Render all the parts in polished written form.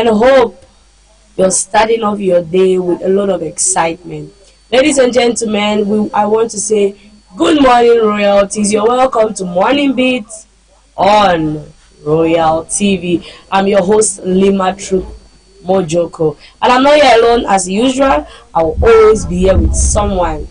and hope you're starting off your day with a lot of excitement. Ladies and gentlemen, I want to say good morning, royalties. You're welcome to Morning Beats on Royal TV. I'm your host, Lima Truth Mojoko, and I'm not here alone as usual. I will always be here with someone.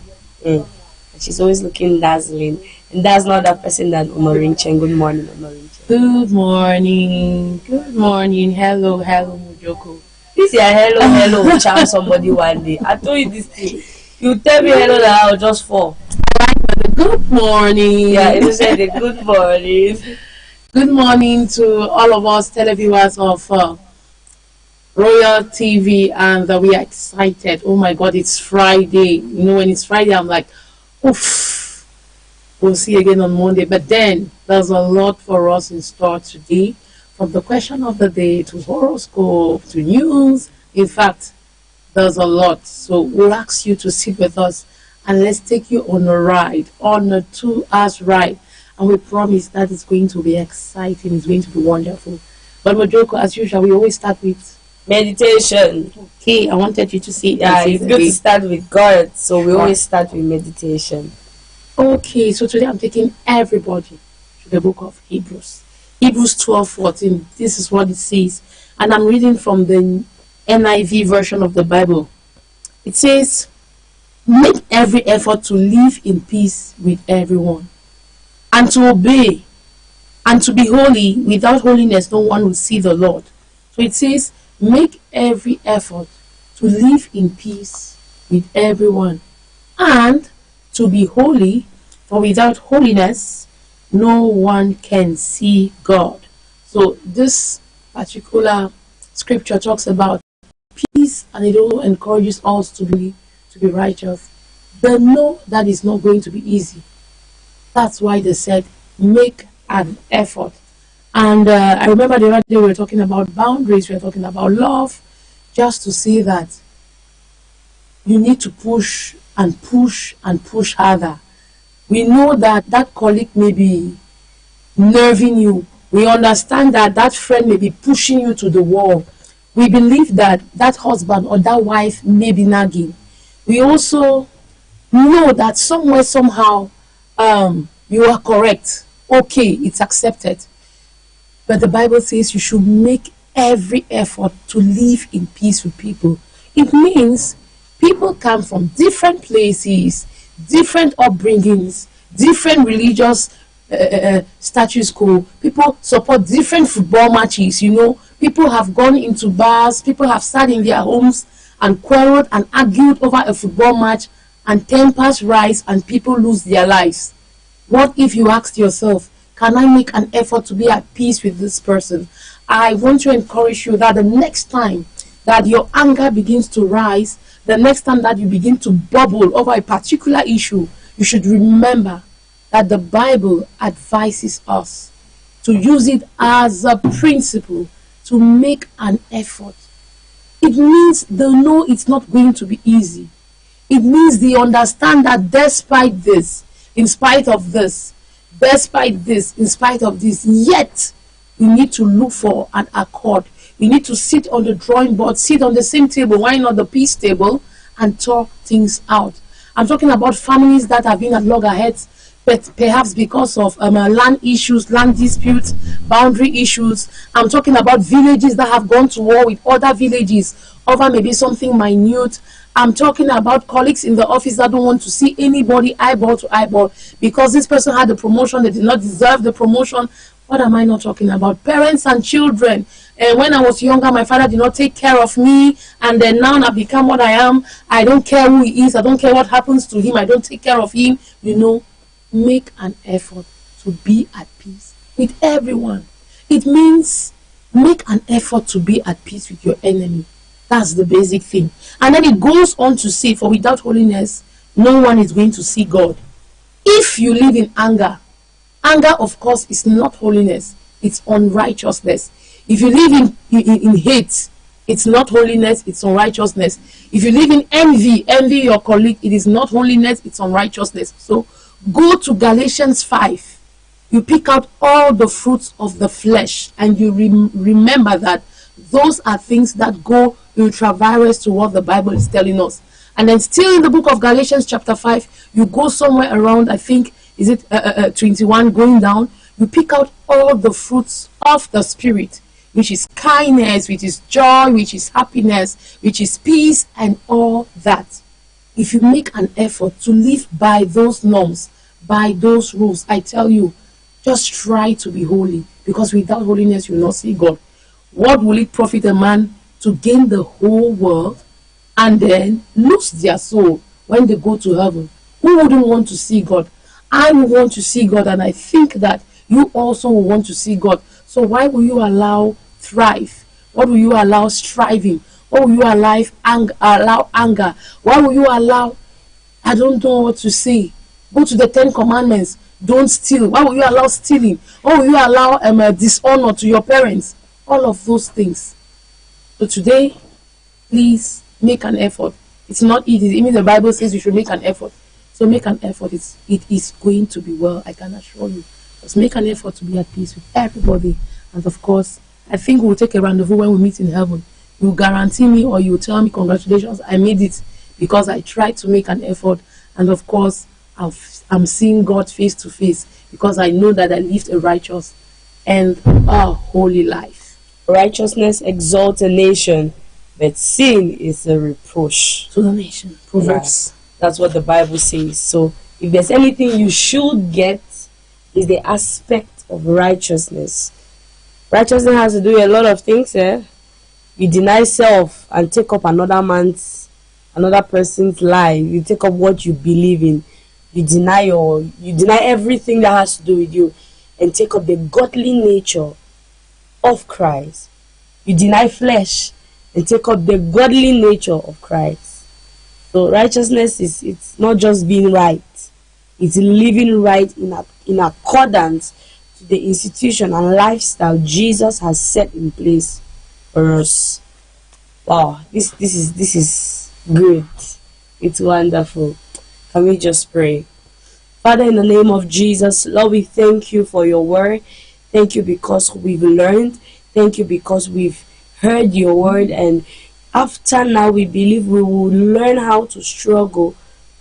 She's always looking dazzling, and that's not that person than Onorinchen. Good morning, Onorinchen. Good morning. Good morning. Hello, Mojoko. This is hello will charm somebody one day. I told you this thing. You tell me hello that I'll just fall. Good morning. Yeah, you said the good morning. Good morning to all of us televiewers of Royal TV, and we are excited. Oh my God, it's Friday. You know, when it's Friday, I'm like, oof, we'll see you again on Monday. But then there's a lot for us in store today, from the question of the day to horoscope to news. In fact, there's a lot. So we'll ask you to sit with us and let's take you on a ride, on a 2 hours ride. And we promise that it's going to be exciting. It's going to be wonderful. But Mojoko, as usual, we always start with meditation. Okay, I wanted you to see it. Yeah, it's good to start with God. So we always start with meditation. Okay, so today I'm taking everybody to the book of Hebrews. Hebrews 12:14. This is what it says. And I'm reading from the NIV version of the Bible. It says, make every effort to live in peace with everyone, and to obey, and to be holy. Without holiness, no one will see the Lord. So it says, make every effort to live in peace with everyone, and to be holy, for without holiness, no one can see God. So this particular scripture talks about peace, and it also encourages us to be righteous. But no, that is not going to be easy. That's why they said make an effort. And I remember the other day we were talking about boundaries, we were talking about love, just to say that you need to push and push and push harder. We know that that colleague may be nerving you. We understand that that friend may be pushing you to the wall. We believe that that husband or that wife may be nagging. We also know that somewhere, somehow, you are correct. Okay, it's accepted. But the Bible says you should make every effort to live in peace with people. It means people come from different places, different upbringings, different religious status quo. People support different football matches. You know, people have gone into bars, people have sat in their homes and quarreled and argued over a football match, and tempers rise and people lose their lives. What if you asked yourself, can I make an effort to be at peace with this person? I want to encourage you that the next time that your anger begins to rise, the next time that you begin to bubble over a particular issue, you should remember that the Bible advises us to use it as a principle to make an effort. It means they know it's not going to be easy. It means they understand that despite this, in spite of this, despite this, in spite of this, yet you need to look for an accord. You need to sit on the drawing board, sit on the same table, why not the peace table, and talk things out. I'm talking about families that have been at loggerheads, but perhaps because of land issues, land disputes, boundary issues. I'm talking about villages that have gone to war with other villages over maybe something minute. I'm talking about colleagues in the office that don't want to see anybody eyeball to eyeball because this person had the promotion, they did not deserve the promotion. What am I not talking about? Parents and children. And when I was younger, my father did not take care of me, and then now I've become what I am. I don't care who he is. I don't care what happens to him. I don't take care of him. You know, make an effort to be at peace with everyone. It means make an effort to be at peace with your enemy. That's the basic thing. And then it goes on to say, for without holiness, no one is going to see God. If you live in anger, anger, of course, is not holiness. It's unrighteousness. If you live in hate, it's not holiness, it's unrighteousness. If you live in envy your colleague, it is not holiness, it's unrighteousness. So go to Galatians 5. You pick out all the fruits of the flesh, and you remember that Those are things that go ultra-virus to what the Bible is telling us. And then still in the book of Galatians chapter 5, you go somewhere around, I think, is it 21 going down, you pick out all the fruits of the Spirit, which is kindness, which is joy, which is happiness, which is peace, and all that. If you make an effort to live by those norms, by those rules, I tell you, just try to be holy, because without holiness you will not see God. What will it profit a man to gain the whole world and then lose their soul when they go to heaven? Who wouldn't want to see God? I would want to see God, and I think that you also will want to see God. So why will you allow thrive? What will you allow striving? What will you allow anger? Why will you allow, I don't know what to say, go to the 10 commandments, don't steal? Why will you allow stealing? Why will you allow dishonor to your parents? All of those things. So today, please make an effort. It's not easy. Even the Bible says you should make an effort. So make an effort. It is going to be well, I can assure you. Just make an effort to be at peace with everybody. And of course, I think we'll take a rendezvous when we meet in heaven. You guarantee me, or you tell me, congratulations, I made it, because I tried to make an effort. And of course, I'm seeing God face to face, because I know that I lived a righteous and a holy life. Righteousness exalts a nation, but sin is a reproach to the nation. Proverbs. Yeah, that's what the Bible says. So if there's anything you should get, is the aspect of righteousness. Righteousness has to do with a lot of things. You deny self and take up another person's lie. You take up what you believe in. You deny everything that has to do with you, and take up the godly nature of Christ. You deny flesh and take up the godly nature of Christ. So righteousness it's not just being right, it's living right in accordance to the institution and lifestyle Jesus has set in place for us. Wow, this is good. It's wonderful. Can we just pray? Father, in the name of Jesus, Lord, we thank you for your word. Thank you because we've learned. Thank you because we've heard your word. And after now, we believe we will learn how to struggle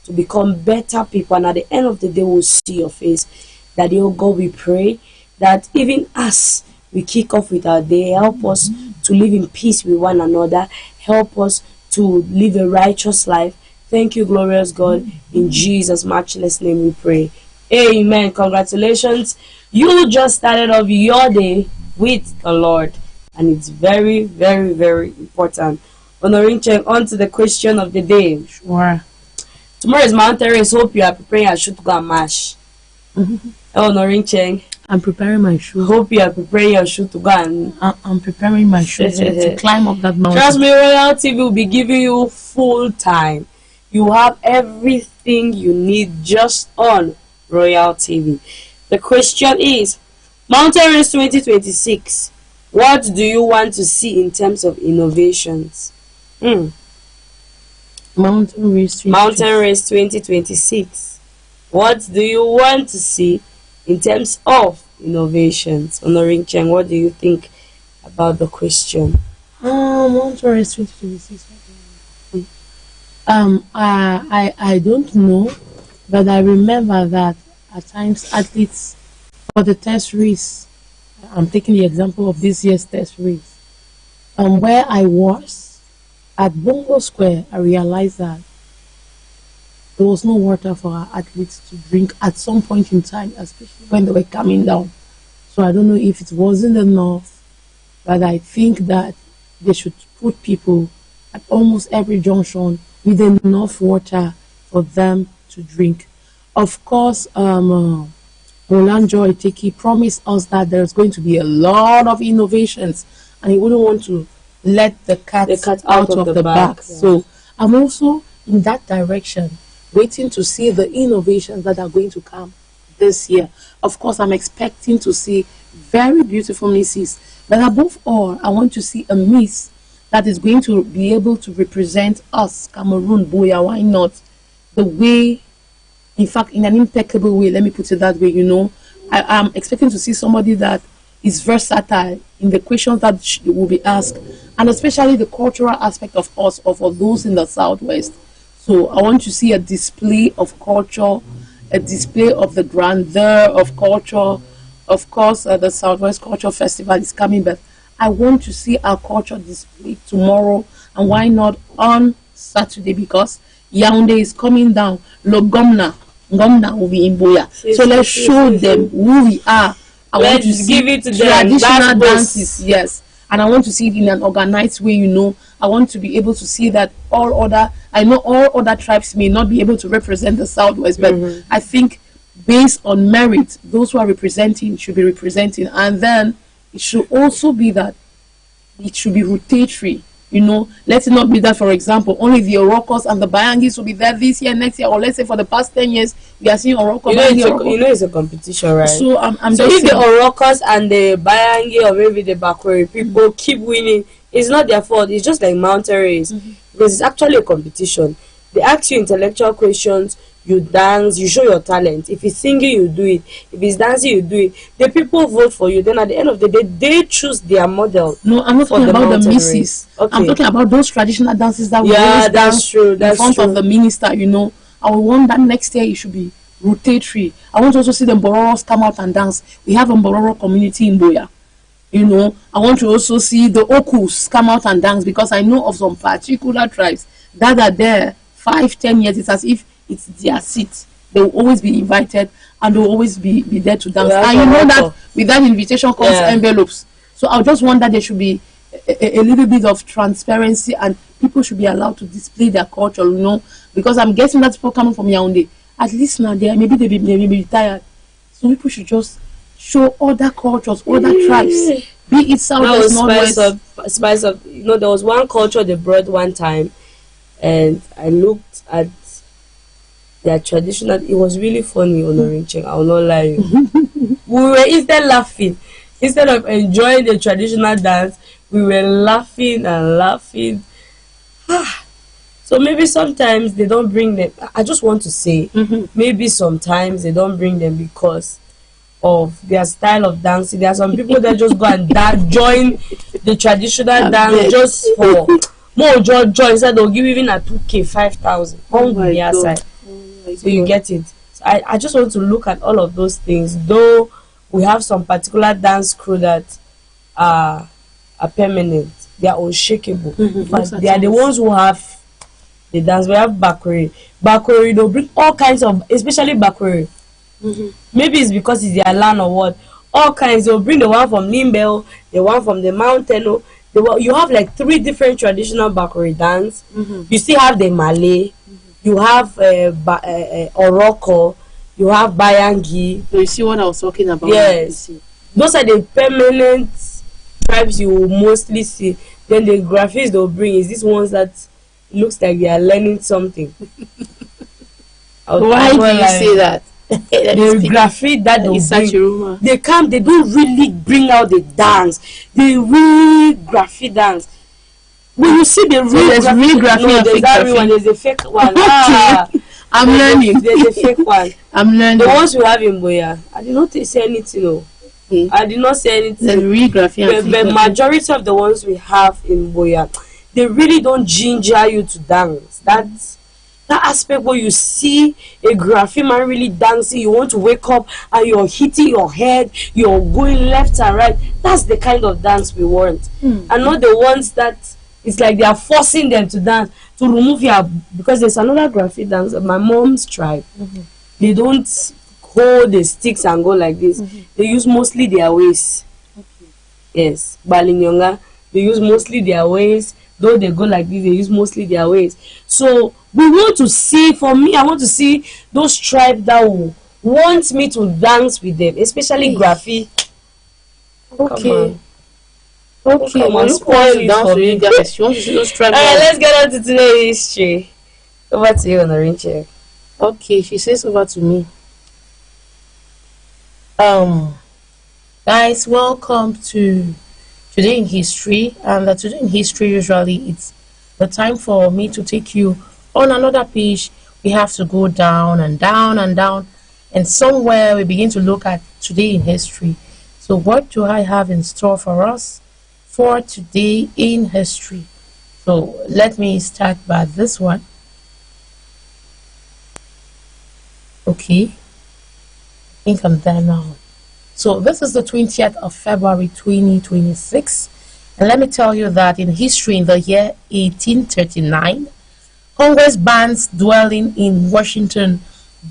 to become better people. And at the end of the day, we'll see your face. That, oh God, we pray that even as we kick off with our day, help us to live in peace with one another. Help us to live a righteous life. Thank you, glorious God. In Jesus' matchless name we pray. Amen. Congratulations. You just started off your day with the Lord. And it's very, very, very important. Honoring check on to the question of the day. Sure. Tomorrow is Mount Terrace. Hope you are preparing your shoe to go and mash. Honoring check. I'm preparing my shoe. Hope you are preparing your shoe to go and... I'm preparing my shoe to climb up that mountain. Trust me, Royal TV will be giving you full time. You have everything you need just on Royal TV. The question is, Mountain Race 2026, what do you want to see in terms of innovations? Mountain Race 2026. What do you want to see in terms of innovations? Honoring Cheng, what do you think about the question? Mountain Race 2026. I don't know, but I remember that at times athletes for the test race, I'm taking the example of this year's test race, where I was at Bongo Square, I realized that there was no water for our athletes to drink at some point in time, especially when they were coming down. So I don't know if it wasn't enough, but I think that they should put people at almost every junction with enough water for them to drink. Of course, Roland Joy Teki promised us that there's going to be a lot of innovations, and he wouldn't want to let the cat out of the bag. Yeah. So I'm also in that direction, waiting to see the innovations that are going to come this year. Of course, I'm expecting to see very beautiful misses, but above all, I want to see a miss that is going to be able to represent us, Cameroon, Boya, why not? The way, in fact, in an impeccable way, let me put it that way, you know. I'm expecting to see somebody that is versatile in the questions that will be asked, and especially the cultural aspect of us or for those in the Southwest. So I want to see a display of culture, a display of the grandeur of culture. Of course, the Southwest Culture Festival is coming, but I want to see our culture displayed tomorrow, and why not on Saturday, because Yaoundé is coming down. Gomna will be in Boya. So let's show them who we are. I want to Let's give see it to them. traditional That's dances, yes. And I want to see it in an organized way, you know. I want to be able to see that I know all other tribes may not be able to represent the Southwest, but I think based on merit, those who are representing should be representing. And then it should also be that it should be rotatory. You know, let it not be that, for example, only the Orokos and the Bayangis will be there this year, next year, or let's say for the past 10 years, we are seeing Oroko. It's a competition, right? So I'm So just if the saying, Orokos and the Bayangi or maybe the Bakweri people keep winning, it's not their fault. It's just like mountain race, because it's actually a competition. They ask you intellectual questions, you dance, you show your talent. If it's singing, you do it. If it's dancing, you do it. The people vote for you. Then at the end of the day, they choose their model. no, I'm not for talking the about the mountain misses. race. Okay. I'm talking about those traditional dances that we Yeah, always that's dance true. in That's front true. of the minister, you know. I want that next year it should be rotatory. I want to also see the Mbororos come out and dance. We have a Mbororo community in Boya. You know, I want to also see the Okus come out and dance, because I know of some particular tribes that are there 5-10 years. It's as if it's their seat. They will always be invited, and they will always be there to dance. Yeah, And you know that also. with that invitation comes envelopes. So I just want that there should be a little bit of transparency, and people should be allowed to display their culture, you know, because I'm guessing that people coming from Yaoundé, at least now they maybe they may be retired. So people should just show other cultures, other tribes, be it Southwest, Northwest. Spice up. You know, there was one culture they brought one time, and I looked at their traditional. It was really funny on Orinche. I will not lie. We were instead of enjoying the traditional dance, we were laughing and laughing. So maybe sometimes they don't bring them. I just want to say, maybe sometimes they don't bring them because of their style of dancing. There are some people that just go and join the traditional dance just for more joy. Instead they'll give even a 2K 5,000 on their side. So you get it. So I just want to look at all of those things. Though we have some particular dance crew that are permanent, they are unshakable, but they are the ones who have the dance. We have Bakweri. They'll bring all kinds of, especially Bakweri. Maybe it's because it's their land or what. All kinds. They'll bring the one from Limbel, the one from the mountain. You have like 3 different traditional Bakweri dance. You still have the Malay. You have Oroko. You have Bayangi. So you see what I was talking about? Yes. Those are the permanent tribes you will mostly see. Then the graphics they'll bring is these ones that looks like they are learning something. Why do you say that? The graphic that they'll bring, they don't really bring out the dance. The real graphic dance. When you see the real graphic, no, there's that real one, there's a fake one. I'm learning. There's a fake one. I'm learning. The ones we have in Boya, I did not say anything. No. I did not say anything. There's real graphic. The majority of the ones we have in Boya, they really don't ginger you to dance. That aspect where you see a graphic man really dancing, you want to wake up and you're hitting your head, you're going left and right. That's the kind of dance we want. And not the ones that it's like they are forcing them to dance to remove because there's another graphic dance. My mom's tribe, they don't hold the sticks and go like this. They use mostly their waist. Yes, Balinyonga, they use mostly their waist. Though they go like this, they use mostly their waist. So we want to see, for me, I want to see those tribes that will want me to dance with them, especially Graphy. Okay. Okay, you want to dance with you guys. You want to see those tribes? Alright, let's get on to today's history. Over to you, Honorinche. Okay, she says over to me. Guys, welcome to Today in History. And Today in History, usually it's the time for me to take you on another page. We have to go down and down and down, and somewhere we begin to look at Today in History. So, what do I have in store for us for today in history? So, let me start by this one. Okay, I think I'm there now. So, this is the 20th of February 2026. And let me tell you that in history, in the year 1839, Congress bans dwelling in Washington,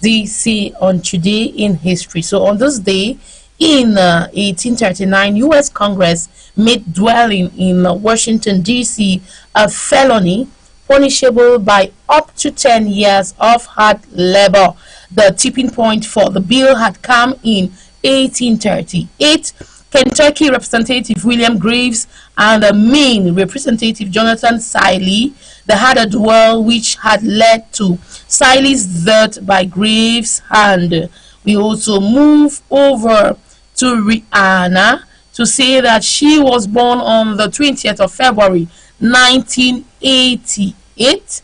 D.C. on today in history. So on this day in 1839, U.S. Congress made dwelling in Washington, D.C. a felony punishable by up to 10 years of hard labor. The tipping point for the bill had come in 1838. Kentucky Representative William Graves and the Maine Representative Jonathan Siley, they had a duel which had led to Siley's death by Graves' hand. We also move over to Rihanna to say that she was born on the 20th of February 1988,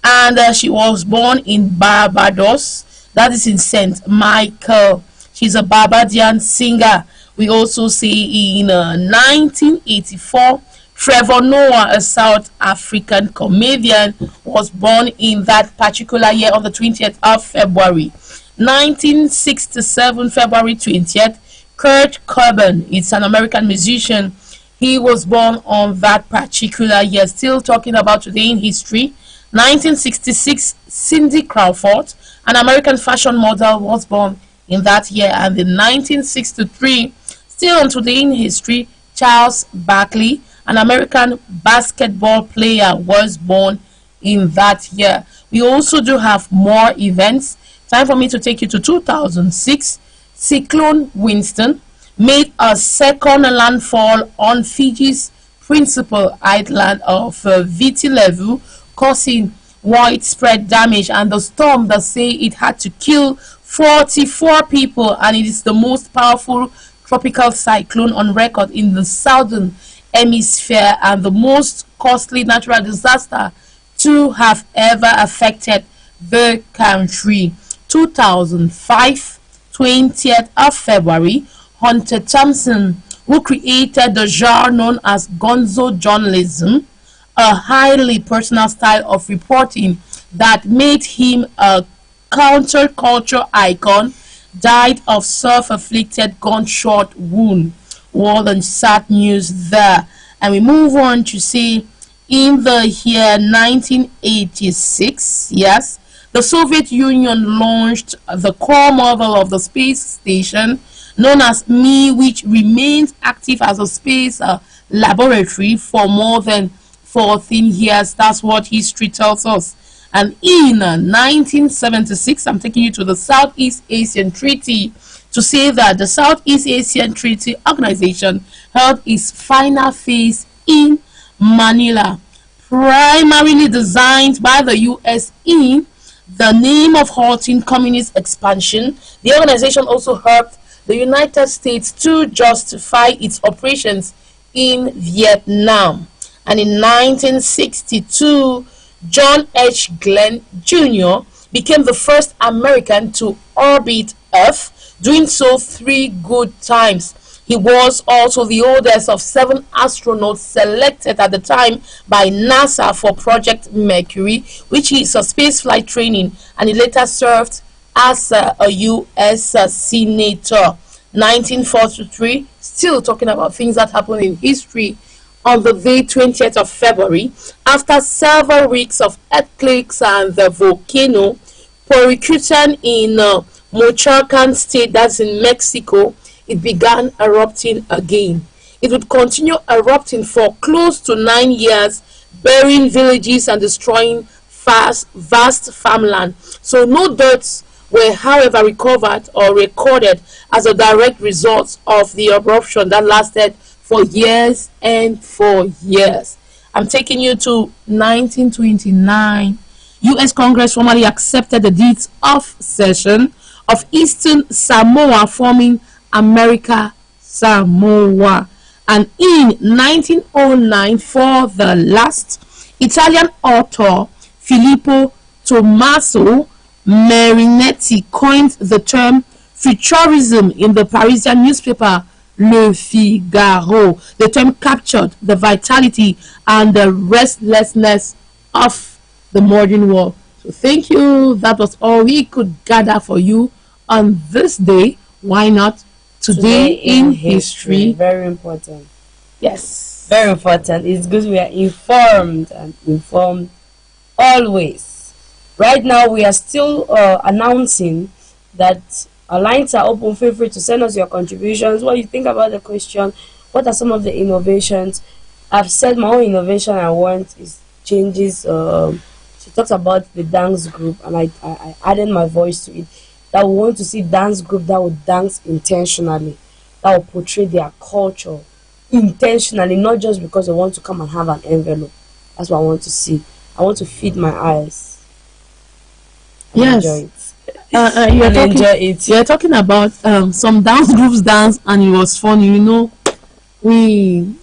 and she was born in Barbados, that is in St. Michael. She's a Barbadian singer. We also see in 1984, Trevor Noah, a South African comedian, was born in that particular year on the 20th of February. 1967, February 20th, Kurt Cobain, it's an American musician. He was born on that particular year. Still talking about today in history. 1966, Cindy Crawford, an American fashion model, was born in that year. And in 1963, still on today in history, Charles Barkley, an American basketball player, was born in that year. We also do have more events. Time for me to take you to 2006. Cyclone Winston made a second landfall on Fiji's principal island of Viti Levu, causing widespread damage, and the storm, they say it had to kill 44 people, and it is the most powerful tropical cyclone on record in the southern hemisphere and the most costly natural disaster to have ever affected the country. 2005, 20th of February, Hunter Thompson, who created the genre known as gonzo journalism, a highly personal style of reporting that made him a counterculture icon, died of self-afflicted gunshot wound. World and sad news there. And we move on to say in the year 1986, yes, the Soviet Union launched the core model of the space station known as Mir, which remains active as a space laboratory for more than 14 years. That's what history tells us. And in 1976, I'm taking you to the Southeast Asian Treaty to say that the Southeast Asian Treaty Organization held its final phase in Manila, primarily designed by the US in the name of halting communist expansion. The organization also helped the United States to justify its operations in Vietnam. And in 1962, John H. Glenn Jr. became the first American to orbit Earth, doing so 3 good times. He was also the oldest of 7 astronauts selected at the time by NASA for Project Mercury, which is a spaceflight training, and he later served as a U.S. Senator. 1943, still talking about things that happened in history. On the day 20th of February, after several weeks of earthquakes and the volcano Poricutan in Michoacan state, that's in Mexico, it began erupting again. It would continue erupting for close to 9 years, burying villages and destroying vast farmland. So no deaths were, however, recovered or recorded as a direct result of the eruption that lasted for years and for years. I'm taking you to 1929. U.S. Congress formally accepted the deeds of cession of Eastern Samoa, forming America Samoa. And in 1909, for the last, Italian author Filippo Tommaso Marinetti coined the term futurism in the Parisian newspaper Le Figaro. The term captured the vitality and the restlessness of the modern world. So thank you. That was all we could gather for you on this day. Why not? Today in history. Very important. Yes. Very important. It's good we are informed and informed always. Right now we are still announcing that our lines are open. Feel free to send us your contributions. What you think about the question? What are some of the innovations? I've said my own innovation I want is changes. She talks about the dance group, and I added my voice to it. That we want to see dance group that would dance intentionally, that will portray their culture intentionally, not just because they want to come and have an envelope. That's what I want to see. I want to feed my eyes. And Yes. enjoy it. You're talking about some dance groups dance, and it was funny. You know, we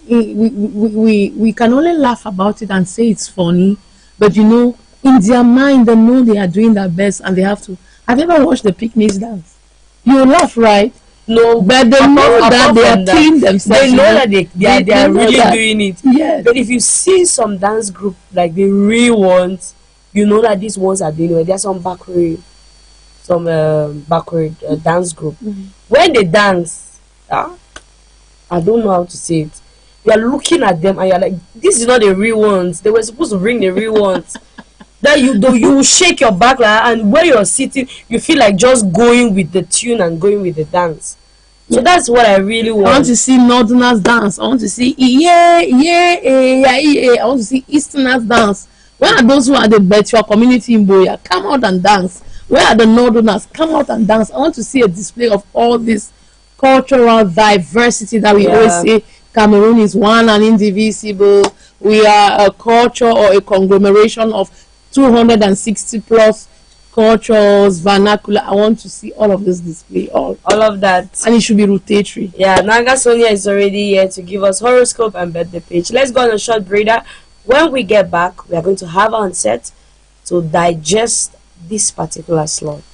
can only laugh about it and say it's funny, but you know, in their mind, they know they are doing their best, and they have to. Have you ever watched the picnics dance? You laugh, right? No, But they know that they are killing themselves. They you know that they are know really that. doing it. Yes. But if you see some dance group like the real ones, you know that these ones are doing it. There's some backward dance group. When they dance, I don't know how to say it. You are looking at them and you're like, this is not the real ones. They were supposed to bring the real ones. That you shake your back like, and where you're sitting, you feel like just going with the tune and going with the dance. So that's what I really want. I want to see Northerners dance. I want to see I want to see Easterners dance. Where are those who are the Betua community in Boya? Come out and dance. Where are the Northerners? Come out and dance. I want to see a display of all this cultural diversity that we always say Cameroon is one and indivisible. We are a culture or a conglomeration of 260 plus cultures, vernacular. I want to see all of this display, all of that, and it should be rotatory. Yeah, Nanga Sonia is already here to give us horoscope and birthday page. Let's go on a short breather. When we get back, we are going to have on set to digest this particular slot.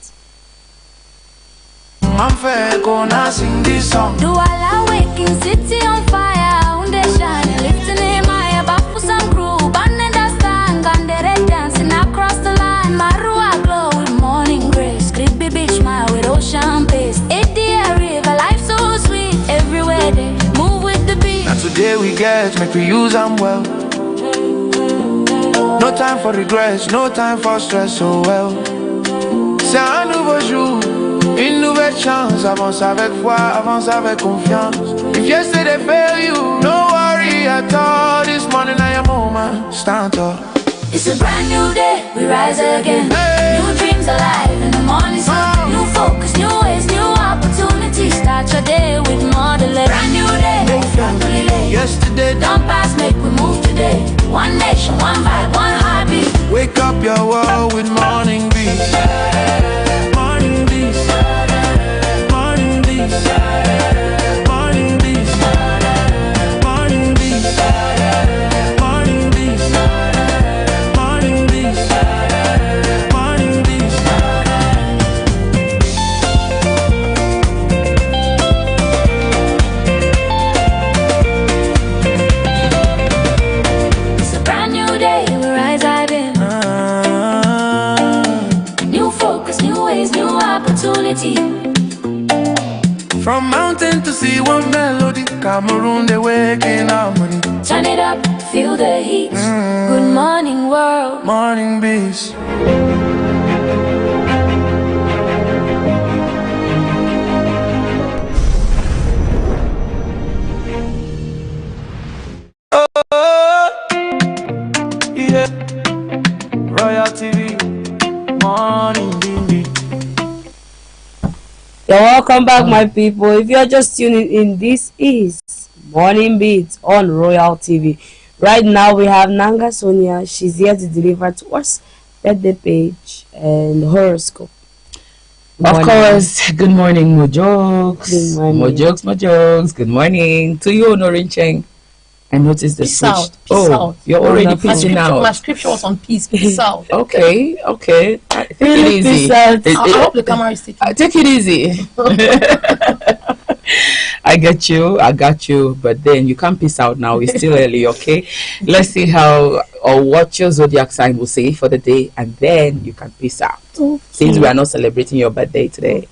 I'm fair, gonna sing this song. Do I wake in city on fire? Foundation, lifting him high above for some crew. Banning the stand, Gandere dancing across the line. Marua glow with morning grace. Creepy beach smile with ocean pace. 80 river, life so sweet. Everywhere they move with the beat. Now today we get, make we use them well. No time for regrets, no time for stress, so well. C'est un nouveau jour, une nouvelle chance. Avance avec foi, avance avec confiance. If yesterday failed you, no worry at all. This morning I am moment, stand up. It's a brand new day, we rise again. Hey. New dreams alive in the morning sun. New focus, new ways, new opportunities. Start your day with more than less. Brand new day, Yesterday, don't pass, make we move today. One nation, one vibe, one heartbeat. wake up your world with morning breeze. Morning breeze. Morning breeze. Morning breeze. Morning breeze. Morning breeze. Morning breeze. Morning breeze. It's a brand new day, we rise again. New focus, new ways, new opportunity. From mountain to sea, one melody. Cameroon, they waking harmony. Turn it up, feel the heat. Good morning, world. Morning breeze. Yeah. Royal TV. Morning beat. You're welcome back, my people. If you're just tuning in, this is Morning Beats on Royal TV. Right now, we have Nanga Sonia. She's here to deliver to us birthday page and horoscope. Of course. Good morning, Mojokes. Good morning. Mojokes. Good morning to you, Norincheng. I noticed the Peace switch. out. Peace out. You're already Wonderful. pitching My out. scripture was on peace. Peace out. Okay. Take it Really easy. peace out. I hope the camera is taking. Take it easy. I get you. I got you. But then you can't peace out now. It's still early, okay? Let's see how or what your zodiac sign will say for the day, and then you can peace out. Since we are not celebrating your birthday today.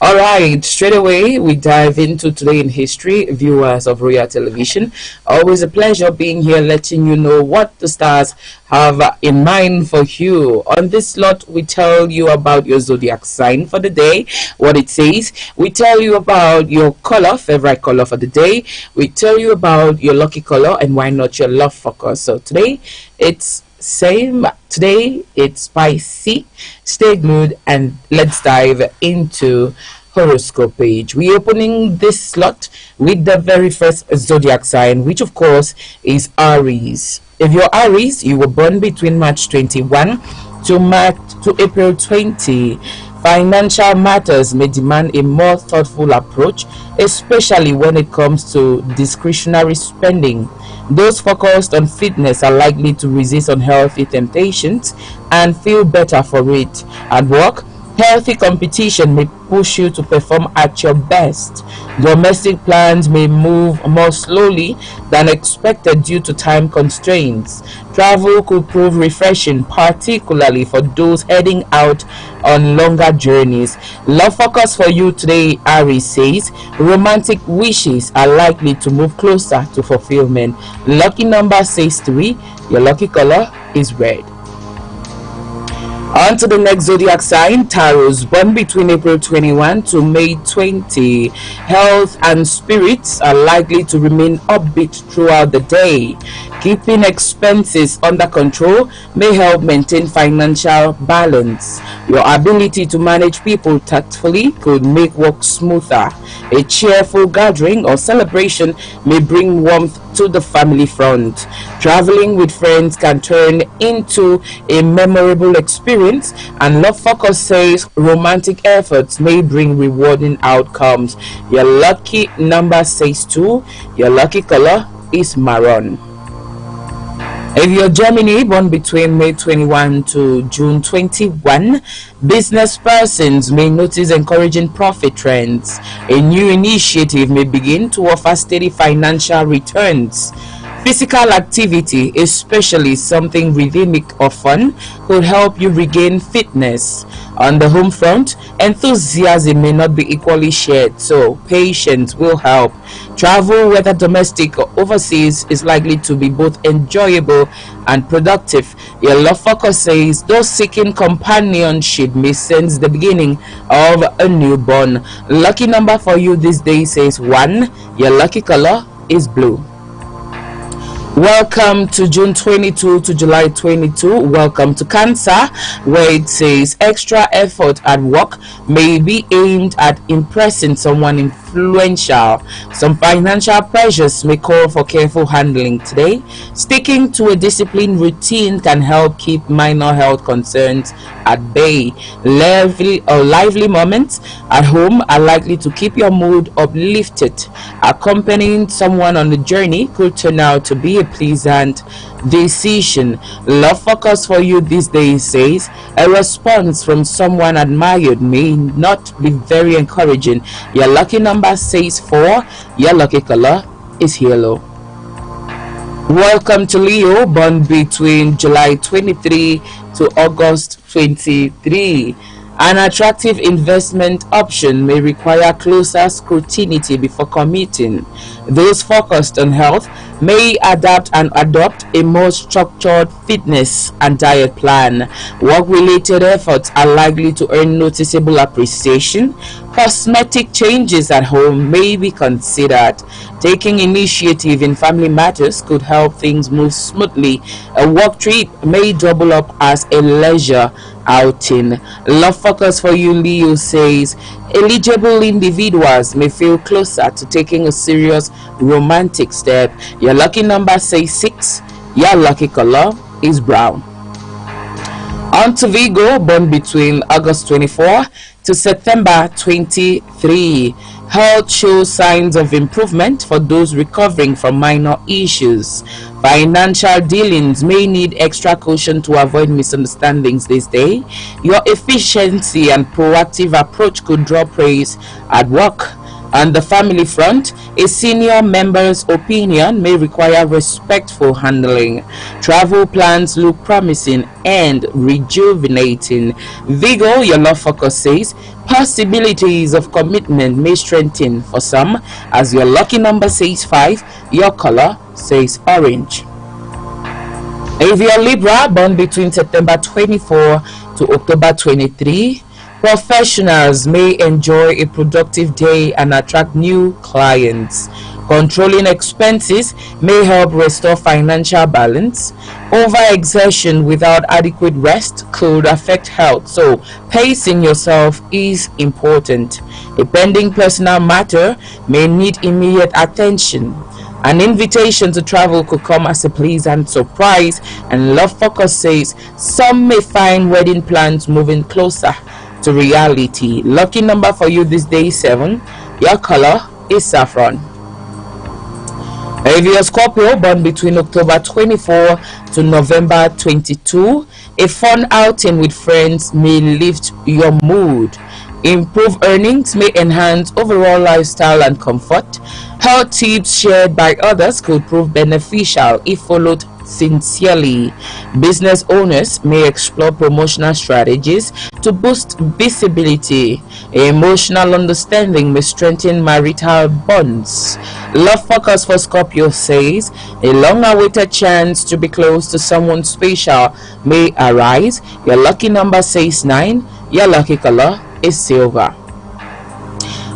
All right, straight away we dive into Today in History, viewers of Royal Television. Always a pleasure being here, letting you know what the stars have in mind for you. On this slot, we tell you about your zodiac sign for the day, what it says. We tell you about your color, favorite color for the day. We tell you about your lucky color and why not your love focus. So today, it's same. Today it's spicy. Stay good and let's dive into horoscope page. We're opening this slot with the very first zodiac sign, which of course is Aries. If you're Aries, you were born between March 21 to April 20. Financial matters may demand a more thoughtful approach, especially when it comes to discretionary spending. Those focused on fitness are likely to resist unhealthy temptations and feel better for it. At work, healthy competition may push you to perform at your best. Domestic plans may move more slowly than expected due to time constraints. Travel could prove refreshing, particularly for those heading out on longer journeys. Love focus for you today, Aries says. Romantic wishes are likely to move closer to fulfillment. Lucky number says 3. Your lucky color is red. On to the next zodiac sign, Taurus, born between April 21 to May 20. Health and spirits are likely to remain upbeat throughout the day. Keeping expenses under control may help maintain financial balance. Your ability to manage people tactfully could make work smoother. A cheerful gathering or celebration may bring warmth to the family front. Traveling with friends can turn into a memorable experience, and Love Focus says romantic efforts may bring rewarding outcomes. Your lucky number says 2. Your lucky color is maroon. If you're Gemini, born between May 21 to June 21, business persons may notice encouraging profit trends. A new initiative may begin to offer steady financial returns. Physical activity, especially something rhythmic or fun, could help you regain fitness. On the home front, enthusiasm may not be equally shared, so patience will help. Travel, whether domestic or overseas, is likely to be both enjoyable and productive. Your love focus says those seeking companionship may sense the beginning of a newborn. Lucky number for you this day says 1. Your lucky color is blue. Welcome to June 22 to July 22. Welcome to Cancer, where it says extra effort at work may be aimed at impressing someone influential. Some financial pressures may call for careful handling today. Sticking to a disciplined routine can help keep minor health concerns at bay. Lively moments at home are likely to keep your mood uplifted. Accompanying someone on the journey could turn out to be a pleasant decision. Love focus for you these days says a response from someone admired may not be very encouraging. Your lucky number says 4. Your lucky color is yellow. Welcome to Leo, born between July 23 to August 23. An attractive investment option may require closer scrutiny before committing. Those focused on health may adapt and adopt a more structured fitness and diet plan. Work-related efforts are likely to earn noticeable appreciation. Cosmetic changes at home may be considered. Taking initiative in family matters could help things move smoothly. A work trip may double up as a leisure outing. Love focus for you, Leo, says eligible individuals may feel closer to taking a serious romantic step. Your lucky number says 6. Your lucky color is brown. On to Virgo, born between August 24 to September 23. Health shows signs of improvement for those recovering from minor issues. Financial dealings may need extra caution to avoid misunderstandings this day. Your efficiency and proactive approach could draw praise at work. On the family front, a senior member's opinion may require respectful handling. Travel plans look promising and rejuvenating. Virgo, your love focus says, possibilities of commitment may strengthen for some, as your lucky number says 5, your color says orange. If you're Libra, born between September 24 to October 23, professionals may enjoy a productive day and attract new clients. Controlling expenses may help restore financial balance. Overexertion without adequate rest could affect health, so pacing yourself is important. A pending personal matter may need immediate attention. An invitation to travel could come as a pleasant surprise, and Love Focus says some may find wedding plans moving closer to reality. Lucky number for you this day 7. Your color is saffron. If you're Scorpio, born between October 24 to November 22, a fun outing with friends may lift your mood. Improved earnings may enhance overall lifestyle and comfort. Health tips shared by others could prove beneficial if followed sincerely. Business owners may explore promotional strategies to boost visibility. Emotional understanding may strengthen marital bonds. Love Focus for Scorpio says a long-awaited chance to be close to someone special may arise. Your lucky number says 9. Your lucky color is silver.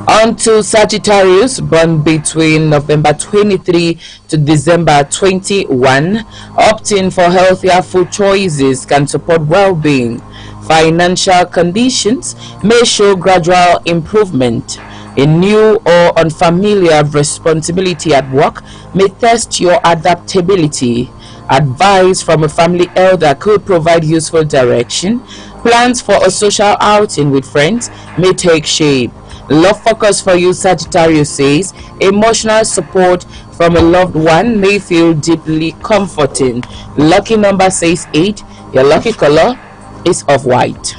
On to Sagittarius, born between November 23 to December 21. Opting for healthier food choices can support well-being. Financial conditions may show gradual improvement. A new or unfamiliar responsibility at work may test your adaptability. Advice from a family elder could provide useful direction. Plans for a social outing with friends may take shape. Love Focus for you, Sagittarius says emotional support from a loved one may feel deeply comforting. Lucky number says 8. Your lucky color is of white.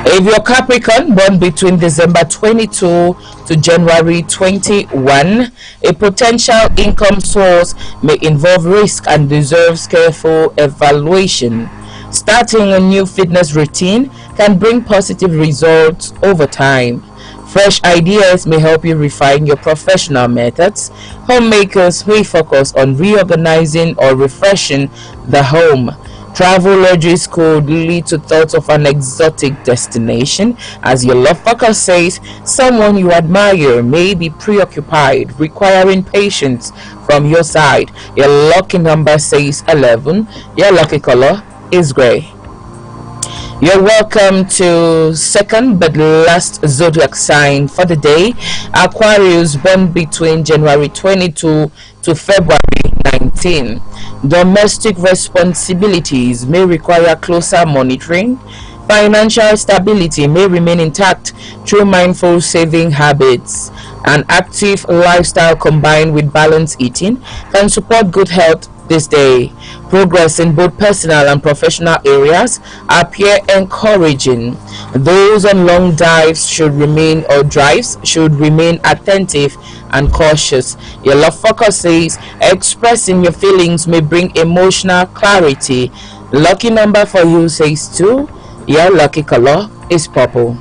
If you're Capricorn, born between December 22 to January 21, a potential income source may involve risk and deserves careful evaluation. Starting a new fitness routine can bring positive results over time. Fresh ideas may help you refine your professional methods. Homemakers may focus on reorganizing or refreshing the home. Travel urges could lead to thoughts of an exotic destination. As your love focus says, someone you admire may be preoccupied, requiring patience from your side. Your lucky number says 11. Your lucky color is gray. You're welcome to second but last zodiac sign for the day, Aquarius, born between January 22 to February 19. Domestic responsibilities may require closer monitoring. Financial stability may remain intact through mindful saving habits. An active lifestyle combined with balanced eating can support good health this day. Progress in both personal and professional areas appear encouraging. Those on long drives should remain attentive and cautious. Your love focus says expressing your feelings may bring emotional clarity. Lucky number for you says 2. Your lucky color is purple.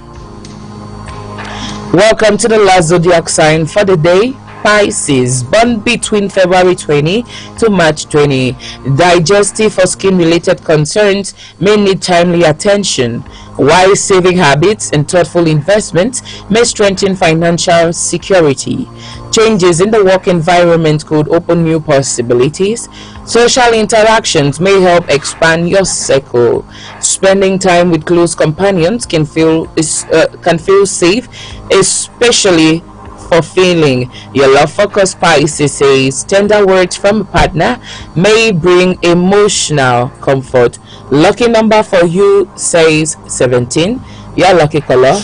Welcome to the last zodiac sign for the day, Pisces, born between February 20 to March 20. Digestive or skin related concerns may need timely attention. Wise saving habits and thoughtful investments may strengthen financial security. Changes in the work environment could open new possibilities. Social interactions may help expand your circle. Spending time with close companions can feel safe, especially fulfilling. Your love focus Pisces says tender words from a partner may bring emotional comfort. Lucky number for you says 17. Your lucky color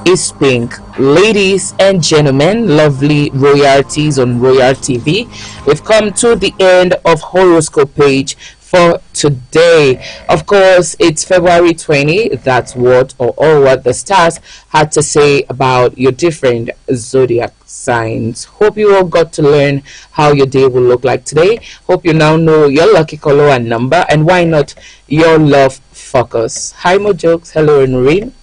is pink. Ladies and gentlemen, lovely royalties on Royal TV, we've come to the end of horoscope page for today. Of course, it's February 20. That's what or all what the stars had to say about your different zodiac signs. Hope you all got to learn how your day will look like today. Hope you now know your lucky color and number, and why not your love focus. Hi, Mo Jokes. Hello, Noreen.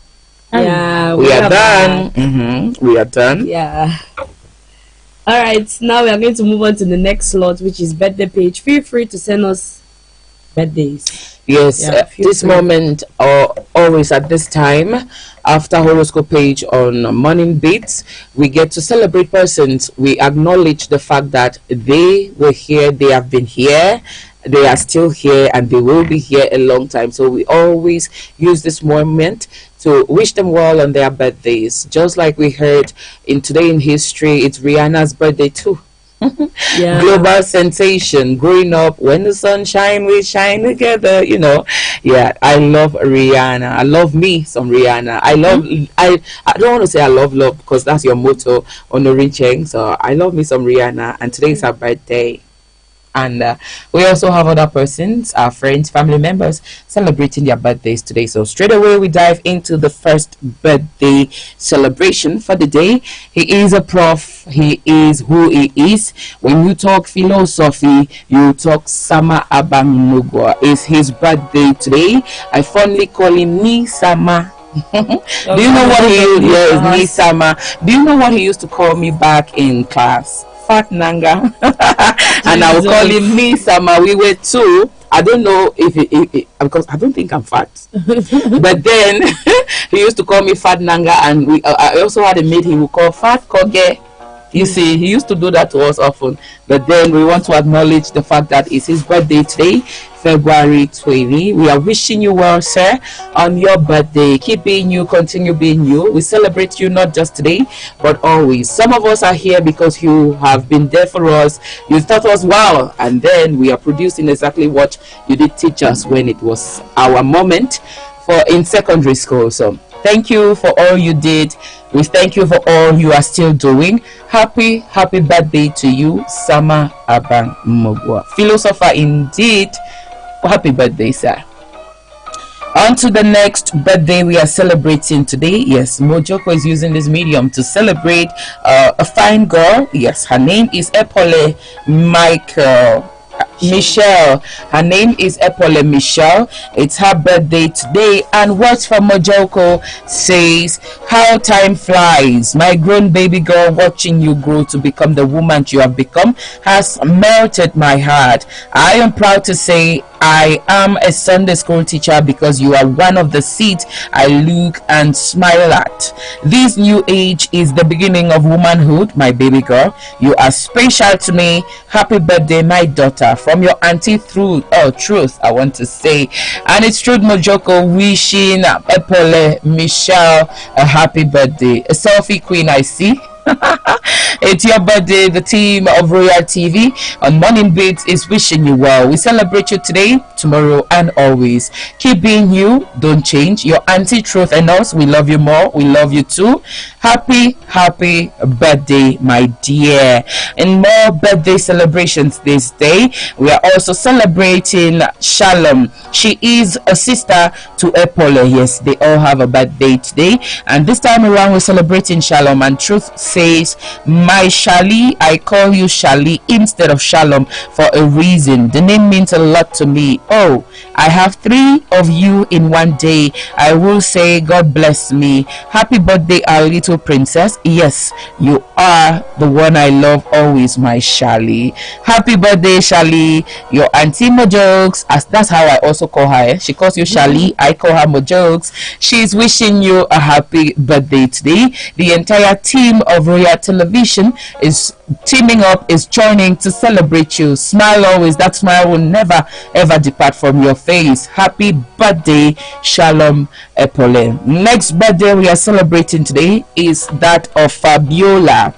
Yeah, We are done. back. We are done. Yeah. All right. Now we are going to move on to the next slot, which is birthday page. Feel free to send us birthdays. Yes, Yeah, feel this free. moment or always at this time after horoscope page on Morning Beats, we get to celebrate persons. We acknowledge the fact that they were here, they have been here, they are still here, and they will be here a long time. So we always use this moment to wish them well on their birthdays. Just like we heard in Today in History, it's Rihanna's birthday too. Yeah. Global sensation. Growing up, when the sun shine, we shine together. Yeah. I love Rihanna. I love me some Rihanna. I don't want to say I love because that's your motto on the Cheng. So I love me some Rihanna, and today is her birthday. And we also have other persons, our friends, family members celebrating their birthdays today. So straight away we dive into the first birthday celebration for the day. He is a prof. He is who he is. When you talk philosophy, you talk Sama Abamnugwa. It's his birthday today. I fondly call him Ni Sama. Do you know what he used? Yes, Ni Sama. Do you know what he used to call me back in class? Fat Nanga. And I would call him Me Sama. We were two. I don't know if because I don't think I'm fat. But then he used to call me Fat Nanga, and I also had a mate he would call Fat Koge. You see, he used to do that to us often. But then we want to acknowledge the fact that it's his birthday today, February 20. We are wishing you well, sir, on your birthday. Keep being you, continue being you. We celebrate you not just today, but always. Some of us are here because you have been there for us. You taught us well, and then we are producing exactly what you did teach us when it was our moment in secondary school. So thank you for all you did. We thank you for all you are still doing. Happy birthday to you, Sama Abang Mogwa. Philosopher indeed. Happy birthday, sir. On to the next birthday we are celebrating today. Yes, Mojoko is using this medium to celebrate a fine girl. Yes, her name is Epole Michelle. Her name is Epole Michelle. It's her birthday today, and words from Mojoko says, how time flies. My grown baby girl, watching you grow to become the woman you have become has melted my heart. I am proud to say I am a Sunday school teacher because you are one of the seeds I look and smile at. This new age is the beginning of womanhood, my baby girl. You are special to me. Happy birthday, my daughter. From your auntie Truth, I want to say. And it's Truth Mojoko wishing Epole Michelle a happy birthday. A selfie queen, I see. It's your birthday. The team of Royal TV on Morning Beats is wishing you well. We celebrate you today, tomorrow, and always. Keep being you. Don't change. Your auntie Truth and us, we love you more. We love you too. Happy birthday, my dear. And more birthday celebrations this day. We are also celebrating Shalom. She is a sister to Epole. Yes, they all have a birthday today. And this time around, we're celebrating Shalom. And Truth says, my Shali, I call you Shali instead of Shalom for a reason. The name means a lot to me. Oh, I have 3 of you in one day. I will say God bless me. Happy birthday, our little princess. Yes, you are the one I love always, my Shali. Happy birthday, Shali. Your auntie Mojokes, as that's how I also call her. She calls you Shali. I call her Mojokes. She's wishing you a happy birthday today. The entire team of Royal Television is teaming up, is joining to celebrate you. Smile always. That smile will never ever depart from your face. Happy birthday, Shalom Epole. Next birthday we are celebrating today is that of Fabiola.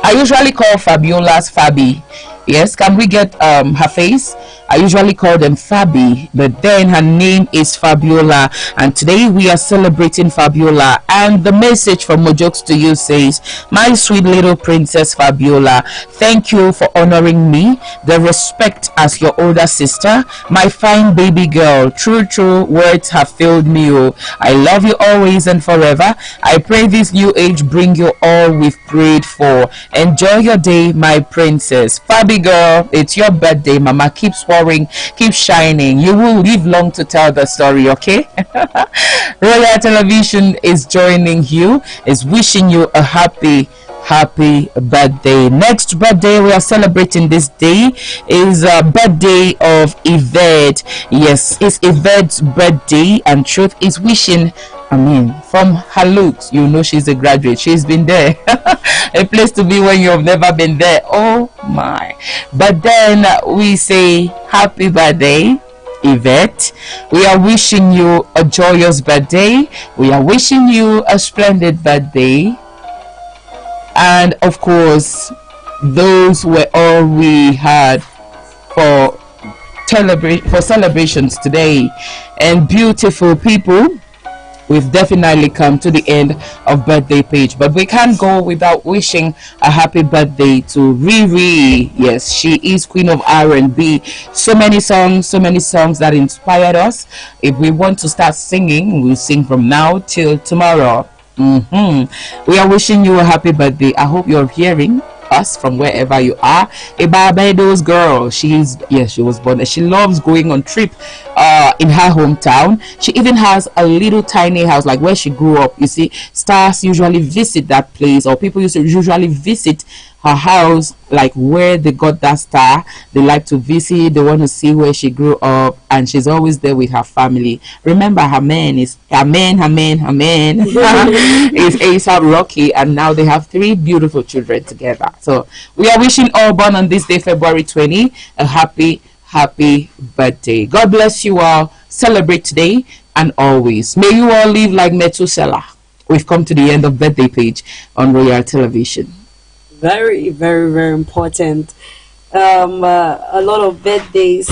I usually call Fabiola's Fabi. Yes, can we get her face? I usually call them Fabi, but then her name is Fabiola, and today we are celebrating Fabiola. And the message from Mojokes to you says, "My sweet little princess Fabiola, thank you for honoring me, the respect as your older sister, my fine baby girl. True, true words have filled me. Oh, I love you always and forever. I pray this new age bring you all we've prayed for. Enjoy your day, my princess." Fabi girl, it's your birthday. Mama, keep soaring, keep shining. You will live long to tell the story, okay? Royal Television is joining you, is wishing you a happy birthday. Next birthday we are celebrating this day is a birthday of Yvette. Yes, it's Yvette's birthday, and Truth is wishing, I mean, from her looks, you know she's a graduate. She's been there. A place to be when you have never been there. Oh my. But then we say happy birthday, Yvette. We are wishing you a joyous birthday. We are wishing you a splendid birthday. And of course, those were all we had for celebrations today. And beautiful people, we've definitely come to the end of birthday page, but we can't go without wishing a happy birthday to Riri. Yes, she is queen of R&B. So many songs that inspired us. If we want to start singing, we'll sing from now till tomorrow. We are wishing you a happy birthday. I hope you're hearing us from wherever you are. A Barbados girl. She was born. She loves going on trip in her hometown. She even has a little tiny house like where she grew up. You see, stars usually visit that place, or people usually visit her house, like where they got that star. They like to visit, they want to see where she grew up, and she's always there with her family. Remember, her man is ASAP Rocky, and now they have 3 beautiful children together. So we are wishing all born on this day, February 20, a happy birthday. God bless you all. Celebrate today and always. May you all live like Methuselah. We've come to the end of birthday page on Royal Television. Very, very, very important. A lot of birthdays.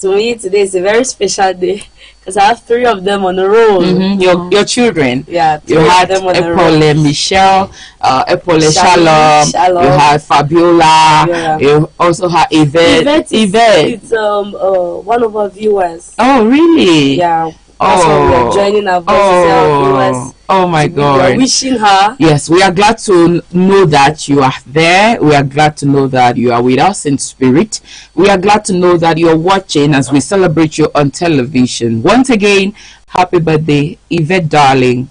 To me, today is a very special day because I have 3 of them on the roll. Your children. Yeah, you had Epole Michelle, Epole Shalom. You had Fabiola. You also had Yvette. It's one of our viewers. Oh, really? Yeah. That's why we are joining our viewers. Oh my God. We are wishing her. Yes, we are glad to know that you are there. We are glad to know that you are with us in spirit. We are glad to know that you're watching as we celebrate you on television. Once again, happy birthday, Yvette darling.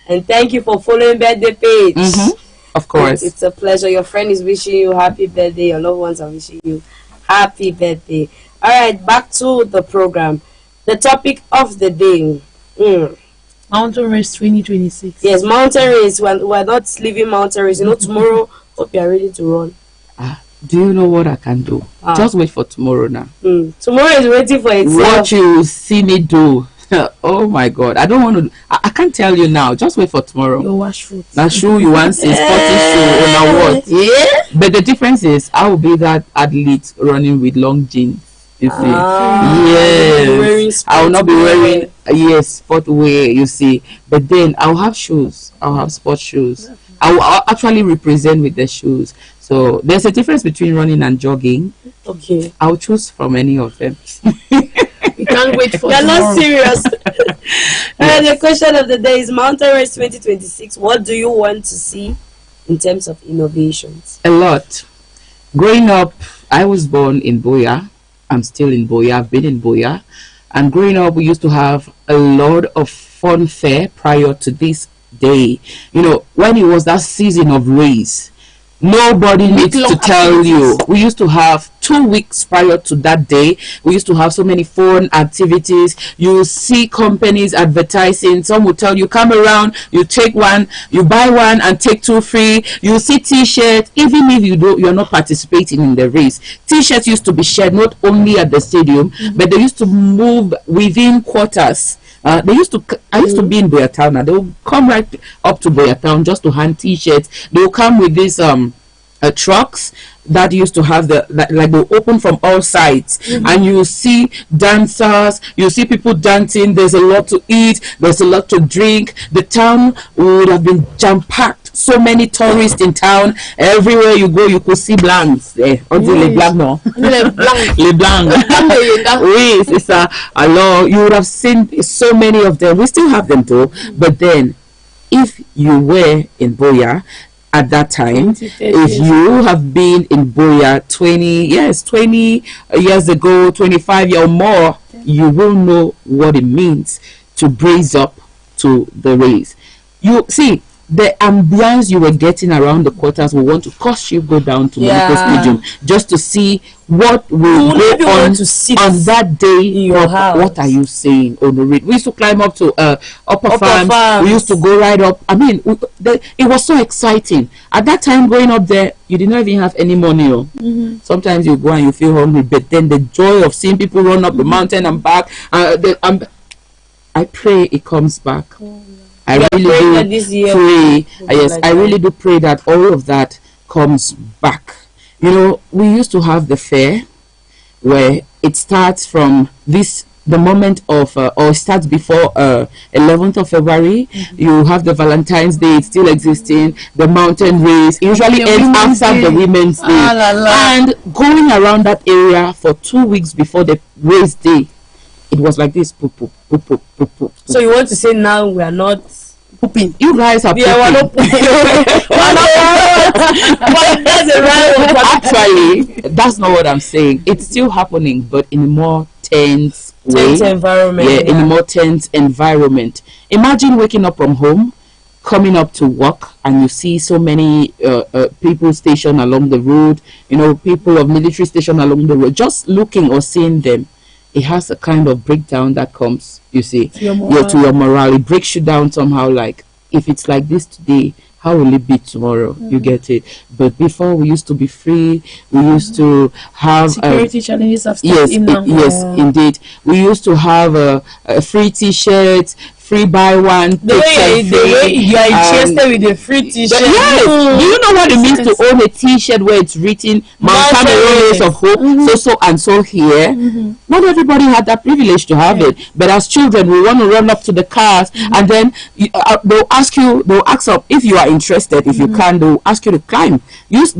And thank you for following birthday page. Of course. It's a pleasure. Your friend is wishing you happy birthday. Your loved ones are wishing you happy birthday. All right, back to the program. The topic of the day. Mountain Race 2026. Yes, mountain race. We're not leaving mountain race. You know, tomorrow, hope you are ready to run. Do you know what I can do? Just wait for tomorrow now. Tomorrow is waiting for itself. What you will see me do. Oh my God. I don't want to. I can't tell you now. Just wait for tomorrow. Your wash foot. Now, shoe you want is 40 shoe or what? Yeah. But the difference is, I will be that athlete running with long jeans. You see, yes, I will not be wearing sport wear. You see, but then I'll have shoes. I'll have sport shoes. I'll actually represent with the shoes. So there's a difference between running and jogging. Okay, I'll choose from any of them. We can't wait for. You're not serious. Yes. The question of the day is Mountain Race 2026. What do you want to see in terms of innovations? A lot. Growing up, I was born in Boya. I'm still in Boya. I've been in Boya. And growing up, we used to have a lot of fun fair prior to this day. You know, when it was that season of race, nobody needs to tell you. We used to have 2 weeks prior to that day. We used to have so many fun activities. You see companies advertising. Some will tell you, come around, you take one, you buy one and take 2 free. You see t-shirts, even if you're not participating in the race. T-shirts used to be shared not only at the stadium, but they used to move within quarters. I used to be in Boyatown. They will come right up to Boyatown just to hand t-shirts. They will come with this trucks that used to have like they open from all sides, and you see dancers, you see people dancing. There's a lot to eat, there's a lot to drink. The town would have been jam packed. So many tourists in town. Everywhere you go, you could see blancs. On dit les blancs, non? Les blancs. Oui, c'est ça. Alors, you would have seen so many of them. We still have them though. But then, if you were in Boya at that time, if you have been in Boya 20 years ago, 25 years or more, you will know what it means to brace up to the race. You see, the ambience you were getting around the quarters will want to cause you go down to Medical Stadium just to see what will go on that day in your house. What are you saying on the raid? We used to climb up to upper farms. We used to go right up. I mean, it was so exciting. At that time, going up there, you did not even have any money. Sometimes you go and you feel hungry, but then the joy of seeing people run up the mountain and back. I pray it comes back. I really do pray. Yes, I really do pray that all of that comes back. You know, we used to have the fair where it starts from the moment of or starts before 11th of February. You have the Valentine's Day, it's still existing. The mountain race usually ends after the Women's Day. And going around that area for 2 weeks before the race day, it was like this. Poop, poop, poop, poop, poop, poop. So you want to say now we are not pooping? You guys are pooping. We're not Actually, that's not what I'm saying. It's still happening, but in a more tense environment. In a more tense environment. Imagine waking up from home, coming up to work, and you see so many people stationed along the road. You know, people of military stationed along the road. Just looking or seeing them, it has a kind of breakdown that comes, you see, to your morale. It breaks you down somehow. Like, if it's like this today, how will it be tomorrow? You get it. But before, we used to be free. We used to have security challenges have stepped in now. Yes, indeed. We used to have a free T-shirt, free buy one. The way you are interested with a free T-shirt. Yes. Do you know what it means to own a T-shirt where it's written Mount Cameroon Race of Hope, so and so here? Not everybody had that privilege to have it. But as children, we want to run up to the cars, and then they'll ask up if you are interested. If you can, they'll ask you to climb. Those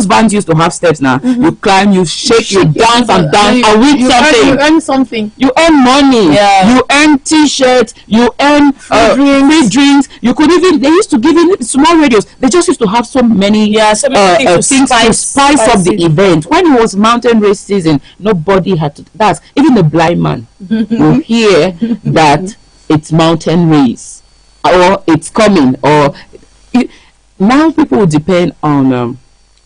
vans used to have steps now. You climb, you shake, you dance and dance, and win something. You earn something. You earn money. You earn T-shirts. You earn free drinks. You could even, they used to give in small radios. They just used to have so many things to spice up the event. When it was mountain race season, nobody had to. That's even the blind man will hear that it's mountain race or it's coming. Now people will depend on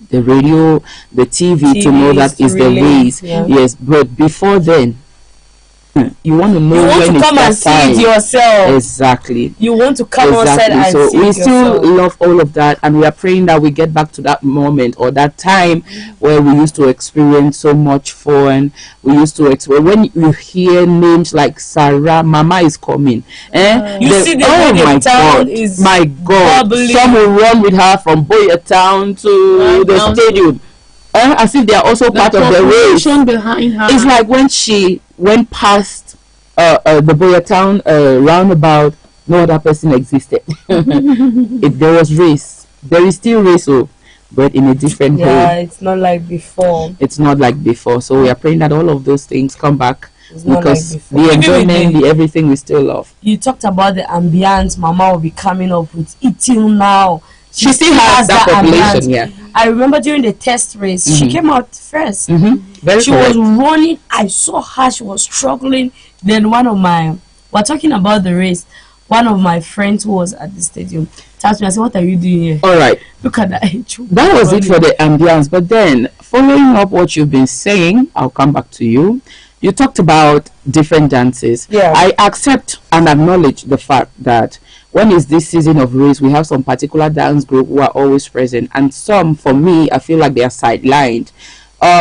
the radio, the TV to know that it's the race. Yes, but before then, you want to know you want when to come and see it yourself. Exactly. You want to come outside and so see we it still yourself. love all of that, and we are praying that we get back to that moment or that time where we used to experience so much fun. We used to when you hear names like Sarah, Mama is coming. You see the town is my God, bubbling. Some will run with her from Boya Town to the stadium. As if they are also part of the race. Behind her. It's like when she went past the Boya Town roundabout, no other person existed. If there was race, there is still race, but in a different way. Yeah, it's not like before. It's not like before. So we are praying that all of those things come back, because like the enjoyment, the everything we still love. You talked about the ambience Mama will be coming up with eating now. She still has that population, ambience. I remember during the test race, she came out first. She was running. I saw her. She was struggling. Then we're talking about the race. One of my friends who was at the stadium asked me, I said, what are you doing here? All right. Look at that. That was it for the ambience. But then, following up what you've been saying, I'll come back to you. You talked about different dances. Yeah. I accept and acknowledge the fact that when it's this season of race, we have some particular dance group who are always present, and some, for me, I feel like they are sidelined.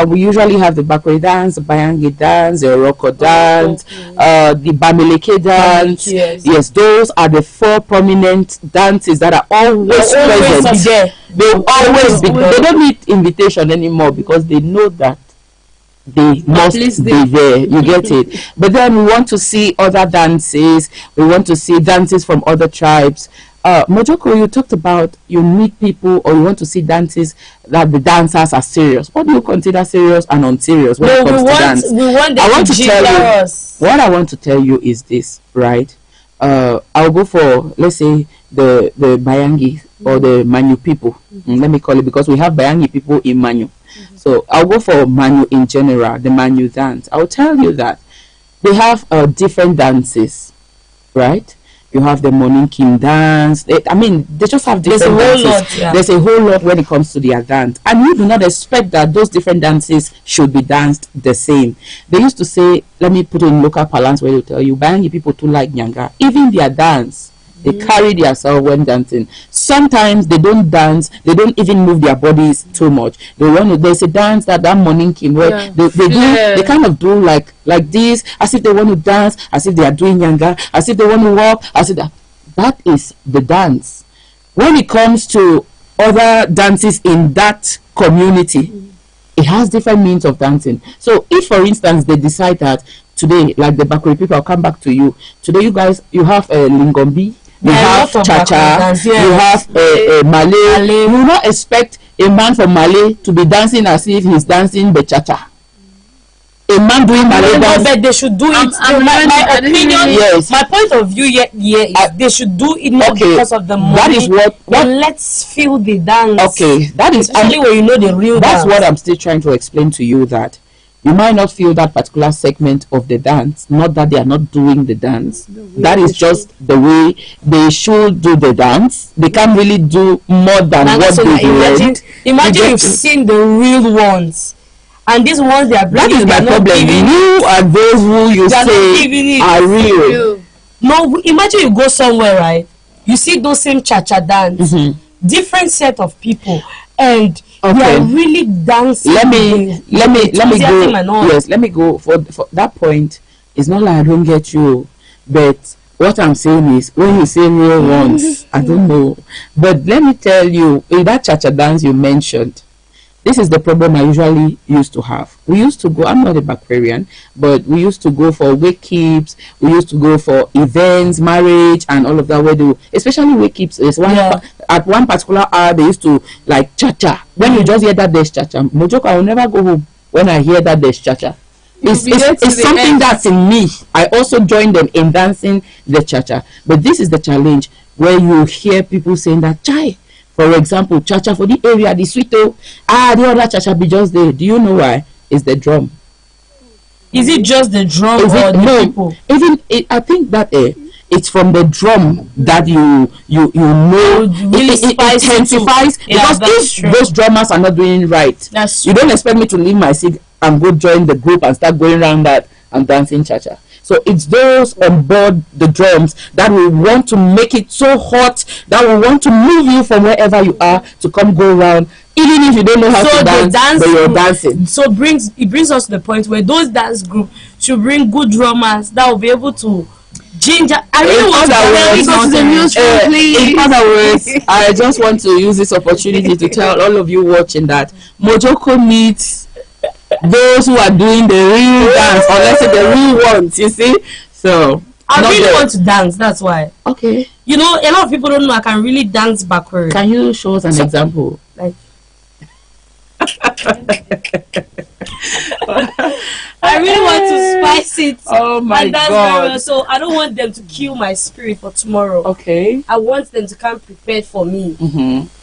We usually have the Bakwe dance, the Bayangi dance, the Roko dance, the Bamileke dance. Yes, those are the four prominent dances that are always present. They will always be. They don't need invitation anymore because they know that they must be there. You get it? But then we want to see other dances. We want to see dances from other tribes. Mojoko, you talked about you meet people or you want to see dances that the dancers are serious. What do you consider serious and unserious when it comes to dance? We want them I want to tell you us. what I want to tell you is this, right? I'll go for, let's say, the Bayangi or the Manu people. Let me call it, because we have Bayangi people in Manu. So I'll go for Manu in general, the Manu dance. I'll tell you that they have different dances, right? You have the morning king dance. They just have different dances. There's a whole lot when it comes to their dance. And you do not expect that those different dances should be danced the same. They used to say, let me put it in local parlance where they tell you, Bayangi people too like Nyanga. Even their dance, they carry themselves when dancing. Sometimes they don't dance, they don't even move their bodies too much. There's a dance that morning king where they kind of do like this, as if they want to dance, as if they are doing Nyanga, as if they want to walk, as if that is the dance. When it comes to other dances in that community, it has different means of dancing. So if, for instance, they decide that today, like the Bakwe people, I'll come back to you. Today, you have Lingombi, you have Cha-Cha, you have Malay. You will not expect a man from Malay to be dancing as if he's dancing the Cha-Cha. A man doing Malay dance, but they should do it. My opinion, yes. My point of view here is they should do it not because of the money. That is what let's feel the dance. Okay, that is especially when you know the real that's dance. what I'm still trying to explain to you, that you might not feel that particular segment of the dance, not that they are not doing the dance. That is just the way they should do the dance. They can't really do more than what they do. Imagine you've seen the real ones, and these ones they are bringing. That is my problem. You are those who you say are real. No, imagine you go somewhere, right? You see those same cha-cha dance, different set of people, and they are really dancing. Let me go. Yes, let me go for that point. It's not like I don't get you, but what I'm saying is, when you say real ones, I don't know. But let me tell you, in that cha-cha dance you mentioned, this is the problem I usually used to have. We used to go, I'm not a Backwarian, but we used to go for wake keeps, we used to go for events, marriage, and all of that. Where do, especially wake keeps, is at one particular hour they used to like cha-cha. When you just hear that there's cha-cha, Mojoko, I will never go home when I hear that there's cha-cha. It's something that's in me. I also join them in dancing the cha-cha. But this is the challenge where you hear people saying that, chai, for example, cha-cha for the area, the sweeto, the other cha-cha be just there. Do you know why? It's the drum. Is it just the drum or the people? Even I think that it's from the drum that you know really it intensifies, because if those drummers are not doing right, you don't expect me to leave my seat and go join the group and start going around that and dancing cha-cha. So it's those on board the drums that will want to make it so hot, that will want to move you from wherever you are to come go around, even if you don't know how to dance, but you're dancing. So it brings us to the point where those dance groups should bring good drummers that will be able to ginger. I really want to go to the newsroom, please. In other words, I just want to use this opportunity to tell all of you watching that Mojoko needs those who are doing the real dance, or let's say the real ones, you see. So I really want to dance, that's why. Okay. You know, a lot of people don't know I can really dance backward. Can you show us an example? Like I really want to spice it. Oh my God. Very well. So I don't want them to kill my spirit for tomorrow. Okay. I want them to come prepared for me.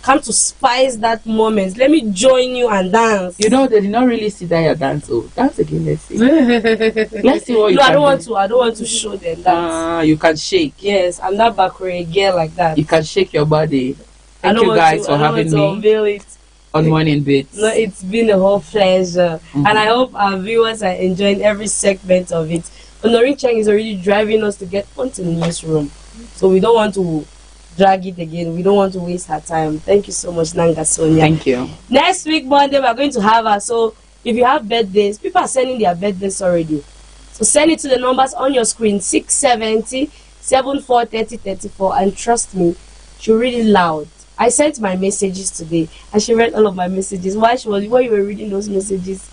Come to spice that moment. Let me join you and dance. You know, they did not really see that you dance. Oh, dance again. Let's see. Let's see what you can do. I don't want to show them that. You can shake. Yes, I'm not backward girl like that. You can shake your body. Thank you guys for having me. Unveil it on Morning Beats. No, it's been a whole pleasure, and I hope our viewers are enjoying every segment of it. Honoring Chang is already driving us to get onto the newsroom, so we don't want to drag it again. We don't want to waste her time. Thank you so much, Nanga Sonia. Thank you. Next week Monday we're going to have her, so If you have birthdays, people are sending their birthdays already. So send it to the numbers on your screen, 670 7430 34, and trust me, she'll read it loud. I sent my messages today and she read all of my messages. While you were reading those messages,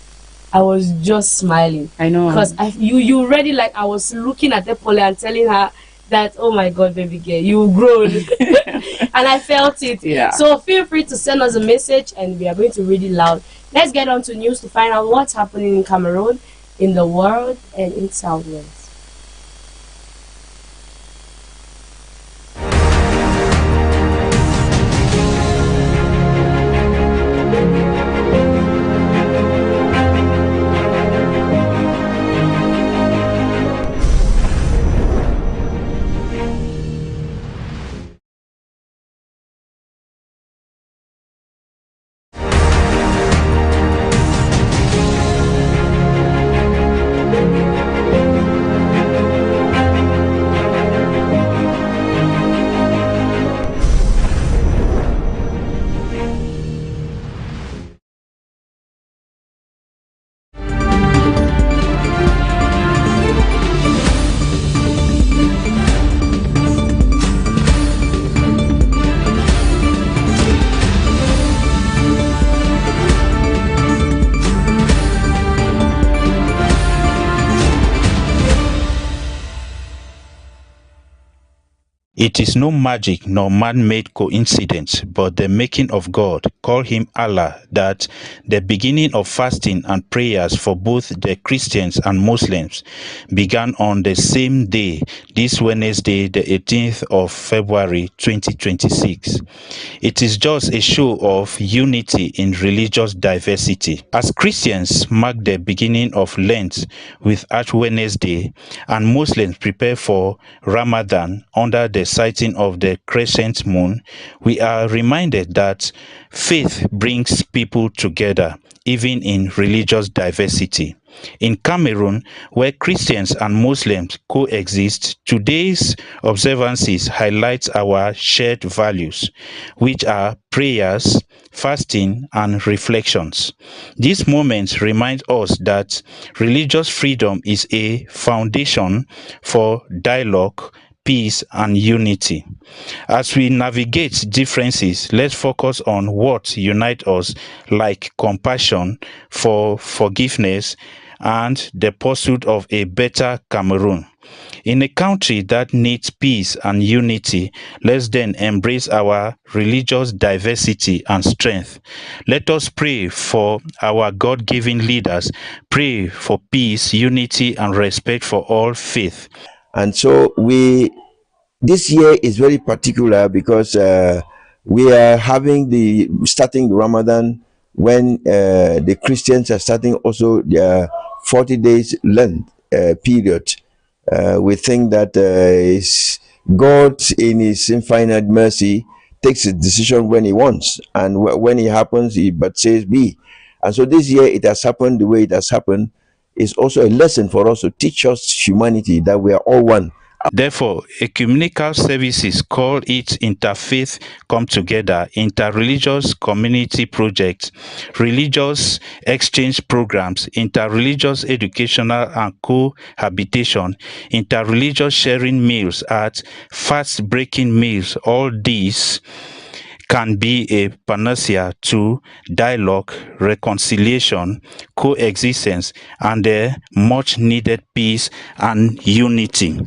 I was just smiling. I know. Because you read it like I was looking at the poly and telling her that, oh my God, baby girl, you've grown. And I felt it. Yeah. So feel free to send us a message and we are going to read it loud. Let's get on to news to find out what's happening in Cameroon, in the world, and in Southwest. It is no magic nor man-made coincidence, but the making of God, call him Allah, that the beginning of fasting and prayers for both the Christians and Muslims began on the same day, this Wednesday, the 18th of February 2026. It is just a show of unity in religious diversity. As Christians mark the beginning of Lent with Ash Wednesday and Muslims prepare for Ramadan under the sighting of the crescent moon, we are reminded that faith brings people together, even in religious diversity. In Cameroon, where Christians and Muslims coexist, today's observances highlight our shared values, which are prayers, fasting, and reflections. These moments remind us that religious freedom is a foundation for dialogue, peace, and unity. As we navigate differences, let's focus on what unites us, like compassion, for forgiveness, and the pursuit of a better Cameroon. In a country that needs peace and unity, let's then embrace our religious diversity and strength. Let us pray for our God-given leaders, pray for peace, unity, and respect for all faith. And so this year is very particular because we are starting the Ramadan when the Christians are starting also their 40 days Lent period. We think that is God in his infinite mercy takes a decision when he wants, and when it happens he but says be. And so this year it has happened the way it has happened. Is also a lesson for us to teach us humanity that we are all one. Therefore, ecumenical services called it Interfaith Come Together, Interreligious Community Projects, Religious Exchange Programs, Interreligious Educational and Cohabitation, Interreligious Sharing Meals at Fast-Breaking Meals, all these can be a panacea to dialogue, reconciliation, coexistence, and the much-needed peace and unity.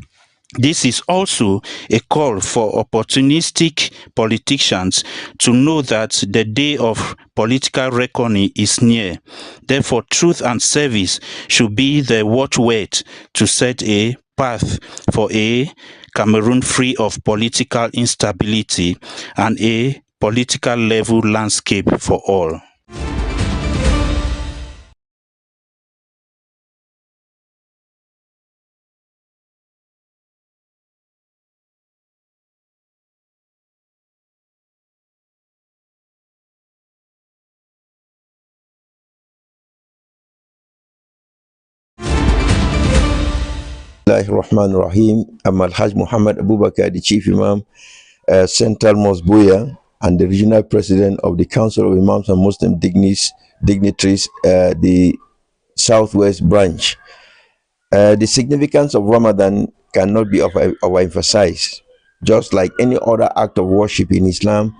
This is also a call for opportunistic politicians to know that the day of political reckoning is near. Therefore, truth and service should be the watchword to set a path for a Cameroon free of political instability and a political level landscape for all. Rahim. I'm Al-Hajj Muhammad Abubakar, the Chief Imam, Central Mosque Buya. and the regional president of the Council of Imams and Muslim dignitaries, the Southwest branch. The significance of Ramadan cannot be overemphasized. Just like any other act of worship in Islam,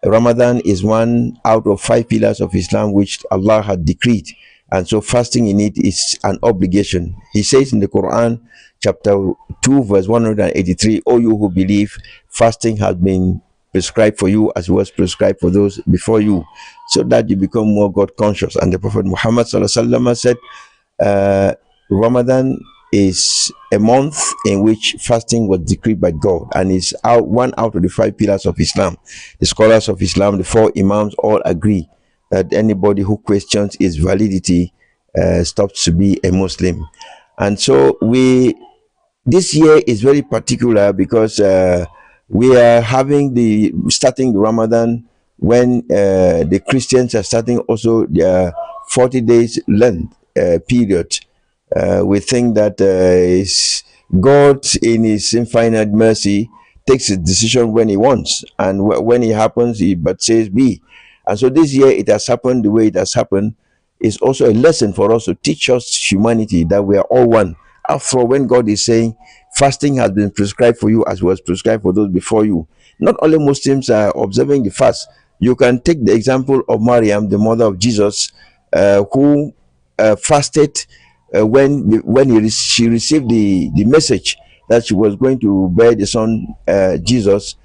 Ramadan is one out of 5 pillars of Islam which Allah had decreed, and so fasting in it is an obligation. He says in the Quran, chapter 2, verse 183, "O you who believe, fasting has been prescribed for you as was prescribed for those before you, so that you become more God conscious." And the Prophet Muhammad sallallahu alaihi wasallam said, Ramadan is a month in which fasting was decreed by God, and is one out of the 5 pillars of Islam. The scholars of Islam, the 4 Imams, all agree that anybody who questions its validity stops to be a Muslim. And so this year is very particular because we are starting the Ramadan when the Christians are starting also their 40 days Lent period. We think that is God in his infinite mercy takes a decision when he wants, and when it happens he but says be. And so this year it has happened the way it has happened. Is also a lesson for us to teach us humanity that we are all one. After all, when God is saying fasting has been prescribed for you as was prescribed for those before you, not only Muslims are observing the fast. You can take the example of Maryam, the mother of Jesus, who fasted when she received the message that she was going to bear the son Jesus,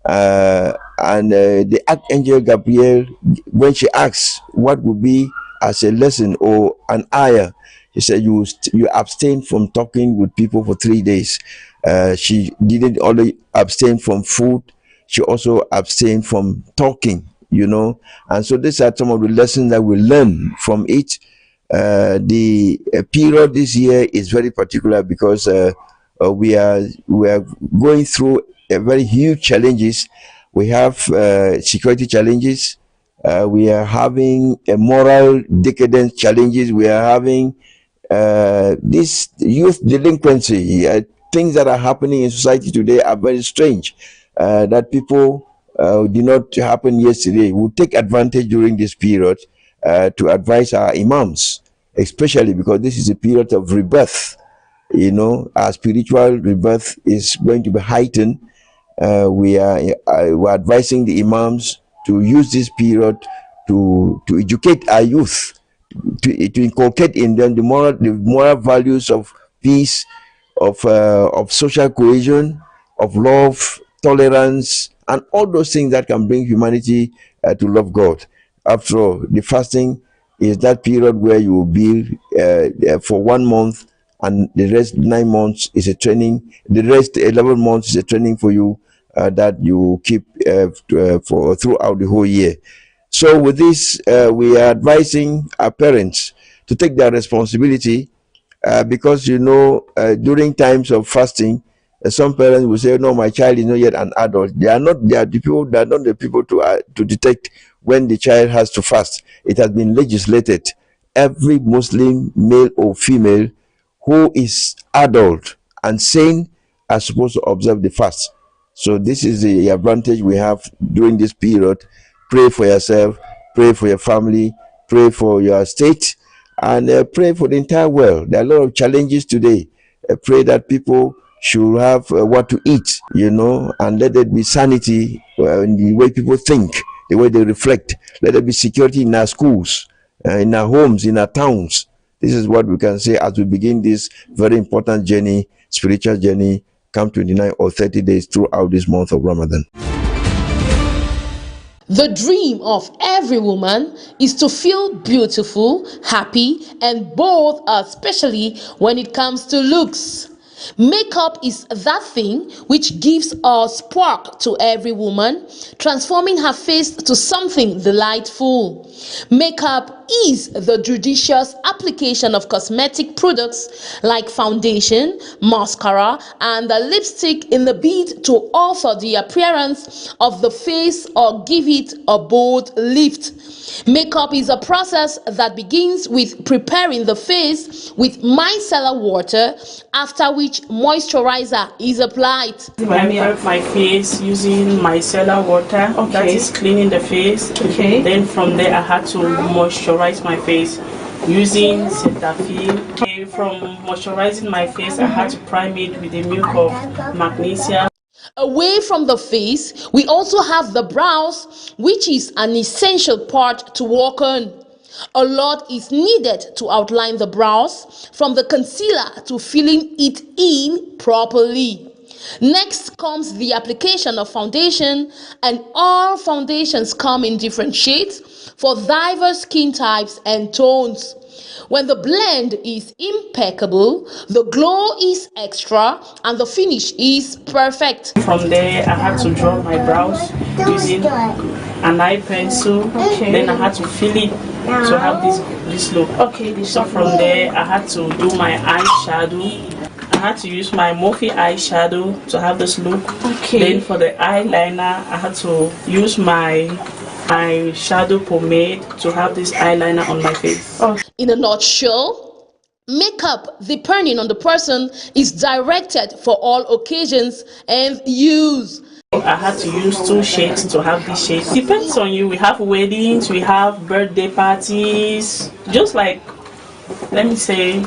and the archangel Gabriel, when she asked what would be as a lesson or an ayah, he said you abstain from talking with people for 3 days. She didn't only abstain from food, she also abstained from talking, and so these are some of the lessons that we learn from it. The period this year is very particular because we are going through a very huge challenges. We have security challenges. We are having a moral decadence challenges. We are having this youth delinquency. Things that are happening in society today are very strange. That people did not happen yesterday. We'll take advantage during this period to advise our imams, especially because this is a period of rebirth. Our spiritual rebirth is going to be heightened. We're advising the imams to use this period to educate our youth, to inculcate in them the moral values of peace, of social cohesion, of love, tolerance, and all those things that can bring humanity to love God. After all, the fasting is that period where you will be for 1 month, and the rest 9 months is a training. The rest 11 months is a training for you that you keep for throughout the whole year. So with this, we are advising our parents to take their responsibility, because during times of fasting, some parents will say, "No, my child is not yet an adult." They are not the people to detect when the child has to fast. It has been legislated. Every Muslim, male or female, who is adult and sane are supposed to observe the fast. So this is the advantage we have during this period. Pray for yourself, pray for your family, pray for your state, and pray for the entire world. There are a lot of challenges today. Pray that people should have what to eat, and let there be sanity in the way people think, the way they reflect. Let there be security in our schools, in our homes, in our towns. This is what we can say as we begin this very important journey, spiritual journey, come 29 or 30 days throughout this month of Ramadan. The dream of every woman is to feel beautiful, happy, and bold, especially when it comes to looks. Makeup is that thing which gives a spark to every woman, transforming her face to something delightful. Makeup is the judicious application of cosmetic products like foundation, mascara, and the lipstick in the bid to alter the appearance of the face or give it a bold lift. Makeup is a process that begins with preparing the face with micellar water, after which moisturizer is applied. I prep my face using micellar water. Okay. That is cleaning the face. Okay. Then from there I had to moisturize my face using Cetaphil. Okay, from moisturizing my face, I had to prime it with the milk of magnesia. Away from the face, we also have the brows, which is an essential part to work on. A lot is needed to outline the brows, from the concealer to filling it in properly. Next comes the application of foundation, and all foundations come in different shades for diverse skin types and tones. When the blend is impeccable, the glow is extra and the finish is perfect. From there, I had to draw my brows using an eye pencil. Okay. Then I had to fill it to have this look. Okay, So from there, I had to do my eyeshadow. I had to use my Morphe eyeshadow to have this look. Okay. Then for the eyeliner, I had to use my eyeshadow pomade to have this eyeliner on my face. In a nutshell, makeup, depending on the person, is directed for all occasions and use. I had to use 2 shades to have this shade. Depends on you. We have weddings, we have birthday parties, just like, let me say,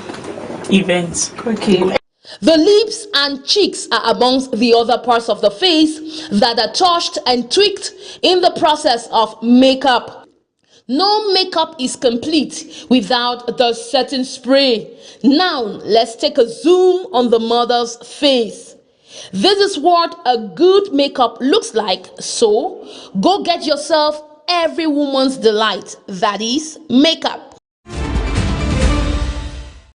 events. Okay. The lips and cheeks are amongst the other parts of the face that are touched and tweaked in the process of makeup. No makeup is complete without the setting spray. Now, let's take a zoom on the mother's face. This is what a good makeup looks like, so go get yourself every woman's delight, that is, makeup.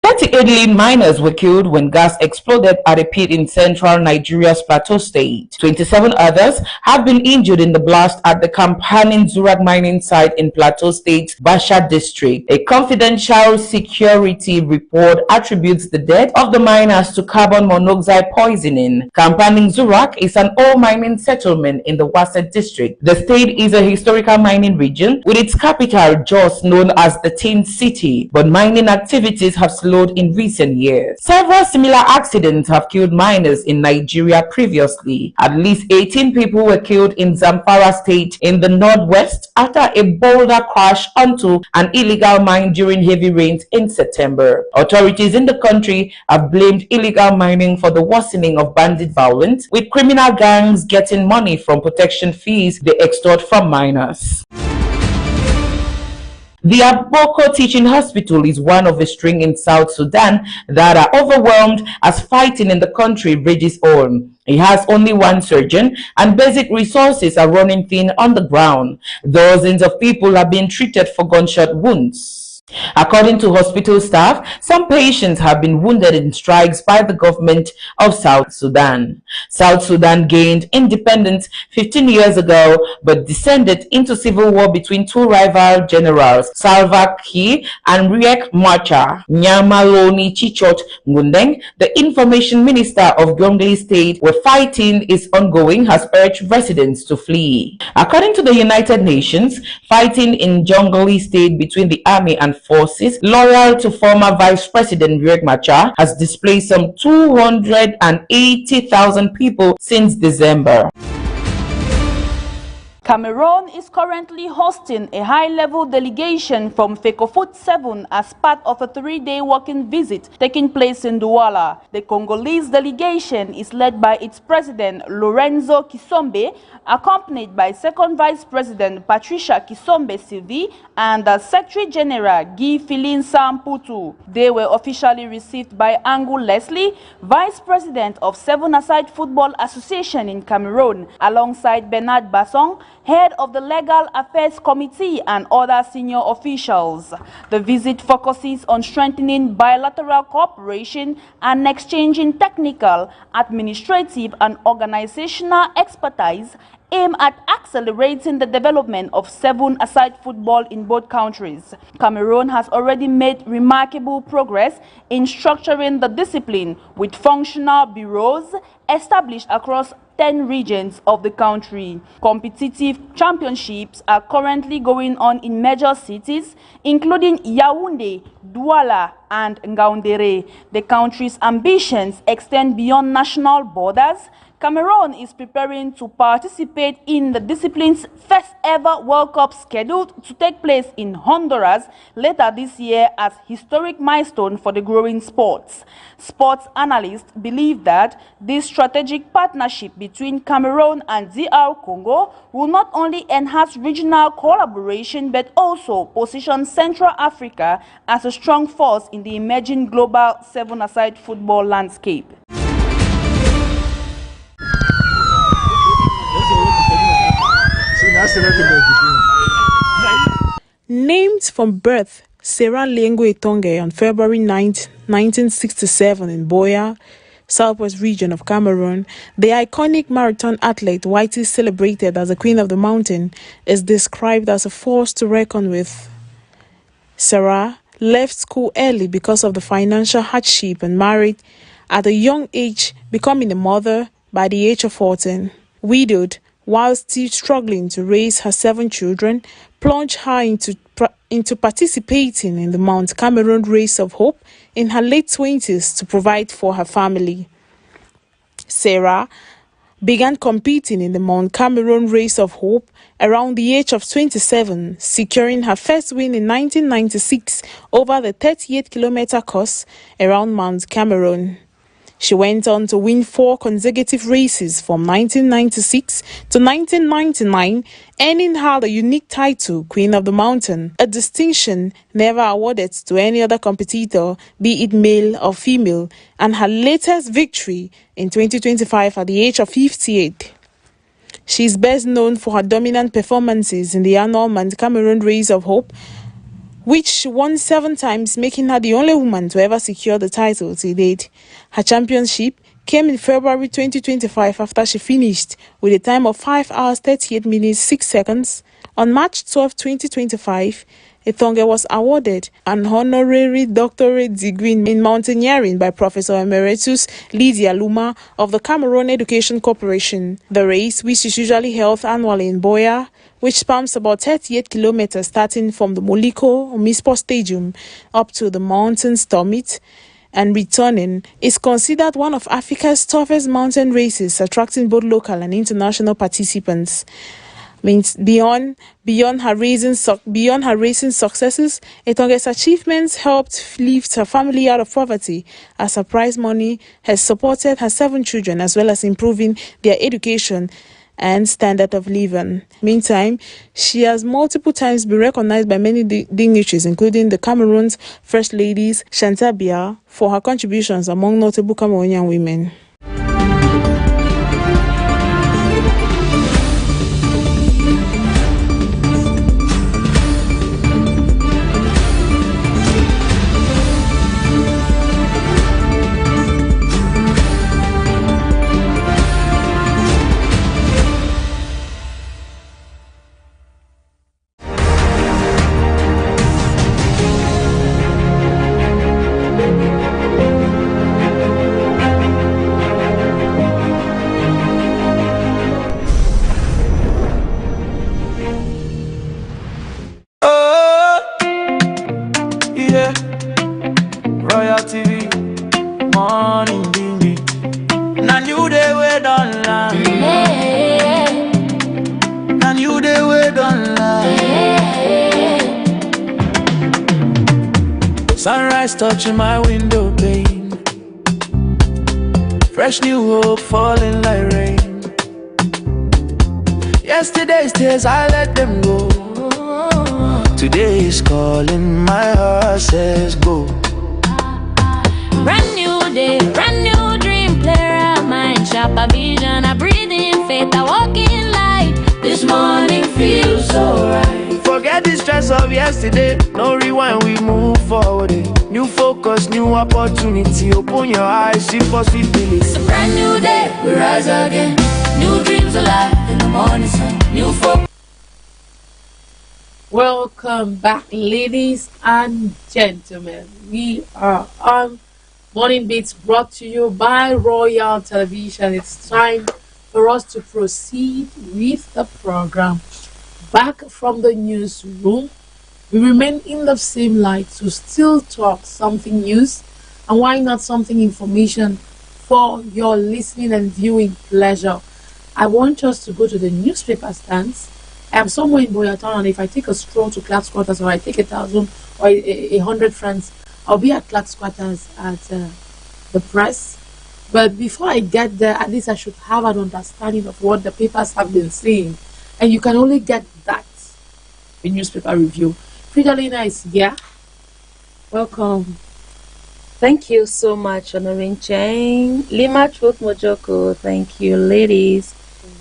38 lead miners were killed when gas exploded at a pit in central Nigeria's Plateau State. 27 others have been injured in the blast at the Kampanin Zurak mining site in Plateau State's Basha district. A confidential security report attributes the death of the miners to carbon monoxide poisoning. Kampanin Zurak is an ore mining settlement in the Wasset district. The state is a historical mining region with its capital Jos known as the Tin City, but mining activities have slowed in recent years. Several similar accidents have killed miners in Nigeria previously. At least 18 people were killed in Zamfara state in the northwest after a boulder crashed onto an illegal mine during heavy rains in September. Authorities in the country have blamed illegal mining for the worsening of bandit violence, with criminal gangs getting money from protection fees they extort from miners. The Aboko Teaching Hospital is one of a string in South Sudan that are overwhelmed as fighting in the country rages on. It has only one surgeon and basic resources are running thin on the ground. Dozens of people are being treated for gunshot wounds. According to hospital staff, some patients have been wounded in strikes by the government of South Sudan. South Sudan gained independence 15 years ago but descended into civil war between two rival generals, Salva Kiir and Riek Machar. Nyamaloni Chichot Ngundeng, the information minister of Gombe State, where fighting is ongoing, has urged residents to flee. According to the United Nations, fighting in Jonglei State between the army and forces loyal to former Vice President Riek Machar has displaced some 280,000 people since December. Cameroon is currently hosting a high-level delegation from FECOFOOT 7 as part of a 3-day working visit taking place in Douala. The Congolese delegation is led by its president, Lorenzo Kisombe, accompanied by Second Vice President Patricia Kisombe Sylvie and Secretary General Guy Philin Samputu. They were officially received by Angu Leslie, Vice President of Seven Aside Football Association in Cameroon, alongside Bernard Basson, head of the Legal Affairs Committee, and other senior officials. The visit focuses on strengthening bilateral cooperation and exchanging technical, administrative, and organizational expertise aim at accelerating the development of seven-a-side football in both countries. Cameroon has already made remarkable progress in structuring the discipline with functional bureaus established across 10 regions of the country. Competitive championships are currently going on in major cities, including Yaoundé, Douala, and Ngaoundéré. The country's ambitions extend beyond national borders. Cameroon is preparing to participate in the discipline's first ever World Cup scheduled to take place in Honduras later this year as historic milestone for the growing sports. Sports analysts believe that this strategic partnership between Cameroon and DR Congo will not only enhance regional collaboration but also position Central Africa as a strong force in the emerging global seven-a-side football landscape. Named from birth, Sarah Lengo Etonge on February 9, 1967 in Boya, southwest region of Cameroon, the iconic marathon athlete, widely celebrated as the Queen of the Mountain, is described as a force to reckon with. Sarah left school early because of the financial hardship and married at a young age, becoming a mother by the age of 14. Widowed, while still struggling to raise her 7 children, plunged her into participating in the Mount Cameroon Race of Hope in her late 20s to provide for her family. Sarah began competing in the Mount Cameroon Race of Hope around the age of 27, securing her first win in 1996 over the 38-kilometer course around Mount Cameroon. She went on to win 4 consecutive races from 1996 to 1999, earning her the unique title Queen of the Mountain, a distinction never awarded to any other competitor, be it male or female, and her latest victory in 2025 at the age of 58. She is best known for her dominant performances in the annual Mount Cameroon Race of Hope, which she won 7 times, making her the only woman to ever secure the title to date. Her championship came in February 2025 after she finished with a time of 5 hours 38 minutes 6 seconds. On March 12, 2025, Etonge was awarded an honorary doctorate degree in mountaineering by Professor Emeritus Lydia Luma of the Cameroon Education Corporation. The race, which is usually held annually in Boya, which spans about 38 kilometers starting from the Moliko Omispo Stadium up to the mountain's summit and returning, is considered one of Africa's toughest mountain races, attracting both local and international participants. Means beyond her racing successes, Etonge's achievements helped lift her family out of poverty, as her prize money has supported her 7 children as well as improving their education and standard of living. Meantime, she has multiple times been recognized by many dignitaries, including the Cameroon's First Ladies, Chantal Biya, for her contributions among notable Cameroonian women. Sunrise touching my window pane, fresh new hope falling like rain. Yesterday's tears I let them go, today is calling, my heart says go. Brand new day, brand new dream, player of mine, sharper vision, I breathe in faith, I walk in light. This morning feels so right. Forget the stress of yesterday, no rewind, we move forward. New focus, new opportunity, open your eyes, see possibilities. It's a brand new day, we rise again, new dreams alive. morning sun. New folk. Welcome back, ladies and gentlemen. We are on Morning Beats brought to you by Royal Television. It's time for us to proceed with the program. Back from the newsroom, we remain in the same light to still talk something news and why not something information for your listening and viewing pleasure. I want us to go to the newspaper stands. I am somewhere in Boyatown, and if I take a stroll to Clark's Quarters, or I take 1,000 or 100 friends, I'll be at Clark's Quarters at the press. But before I get there, at least I should have an understanding of what the papers have been saying. And you can only get that in newspaper review. Fridolina is here. Welcome. Thank you so much, Honorin Cheng. Lima Truth Mojoko, thank you, ladies.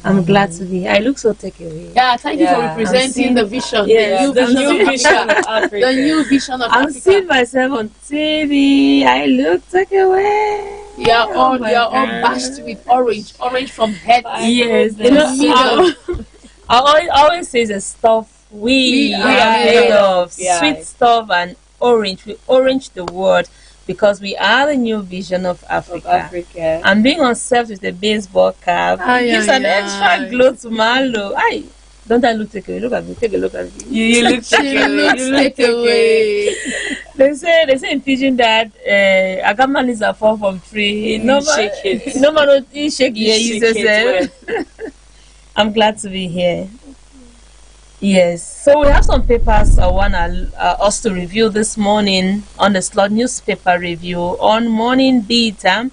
I'm glad to be here. I look so takeaway. Yeah, thank you for representing the vision. Yes, the new vision of Africa. The new vision of I'm Africa. seeing myself on TV. I look takeaway. You're all bashed with orange from head. Yes, in the middle. I always say the stuff we are made of. Sweet stuff and orange. We orange the world because we are the new vision of Africa. And being on set with a baseball cap gives an extra glow to my look. Don't I look takeaway? Look at me. Take a look at me. You look takeaway. You look takeaway. They say in Pidgin that a gaman is a fall from tree. No man, he shake it. I'm glad to be here. Yes, so we have some papers I want us to review this morning on the slot newspaper review on Morning Beat, and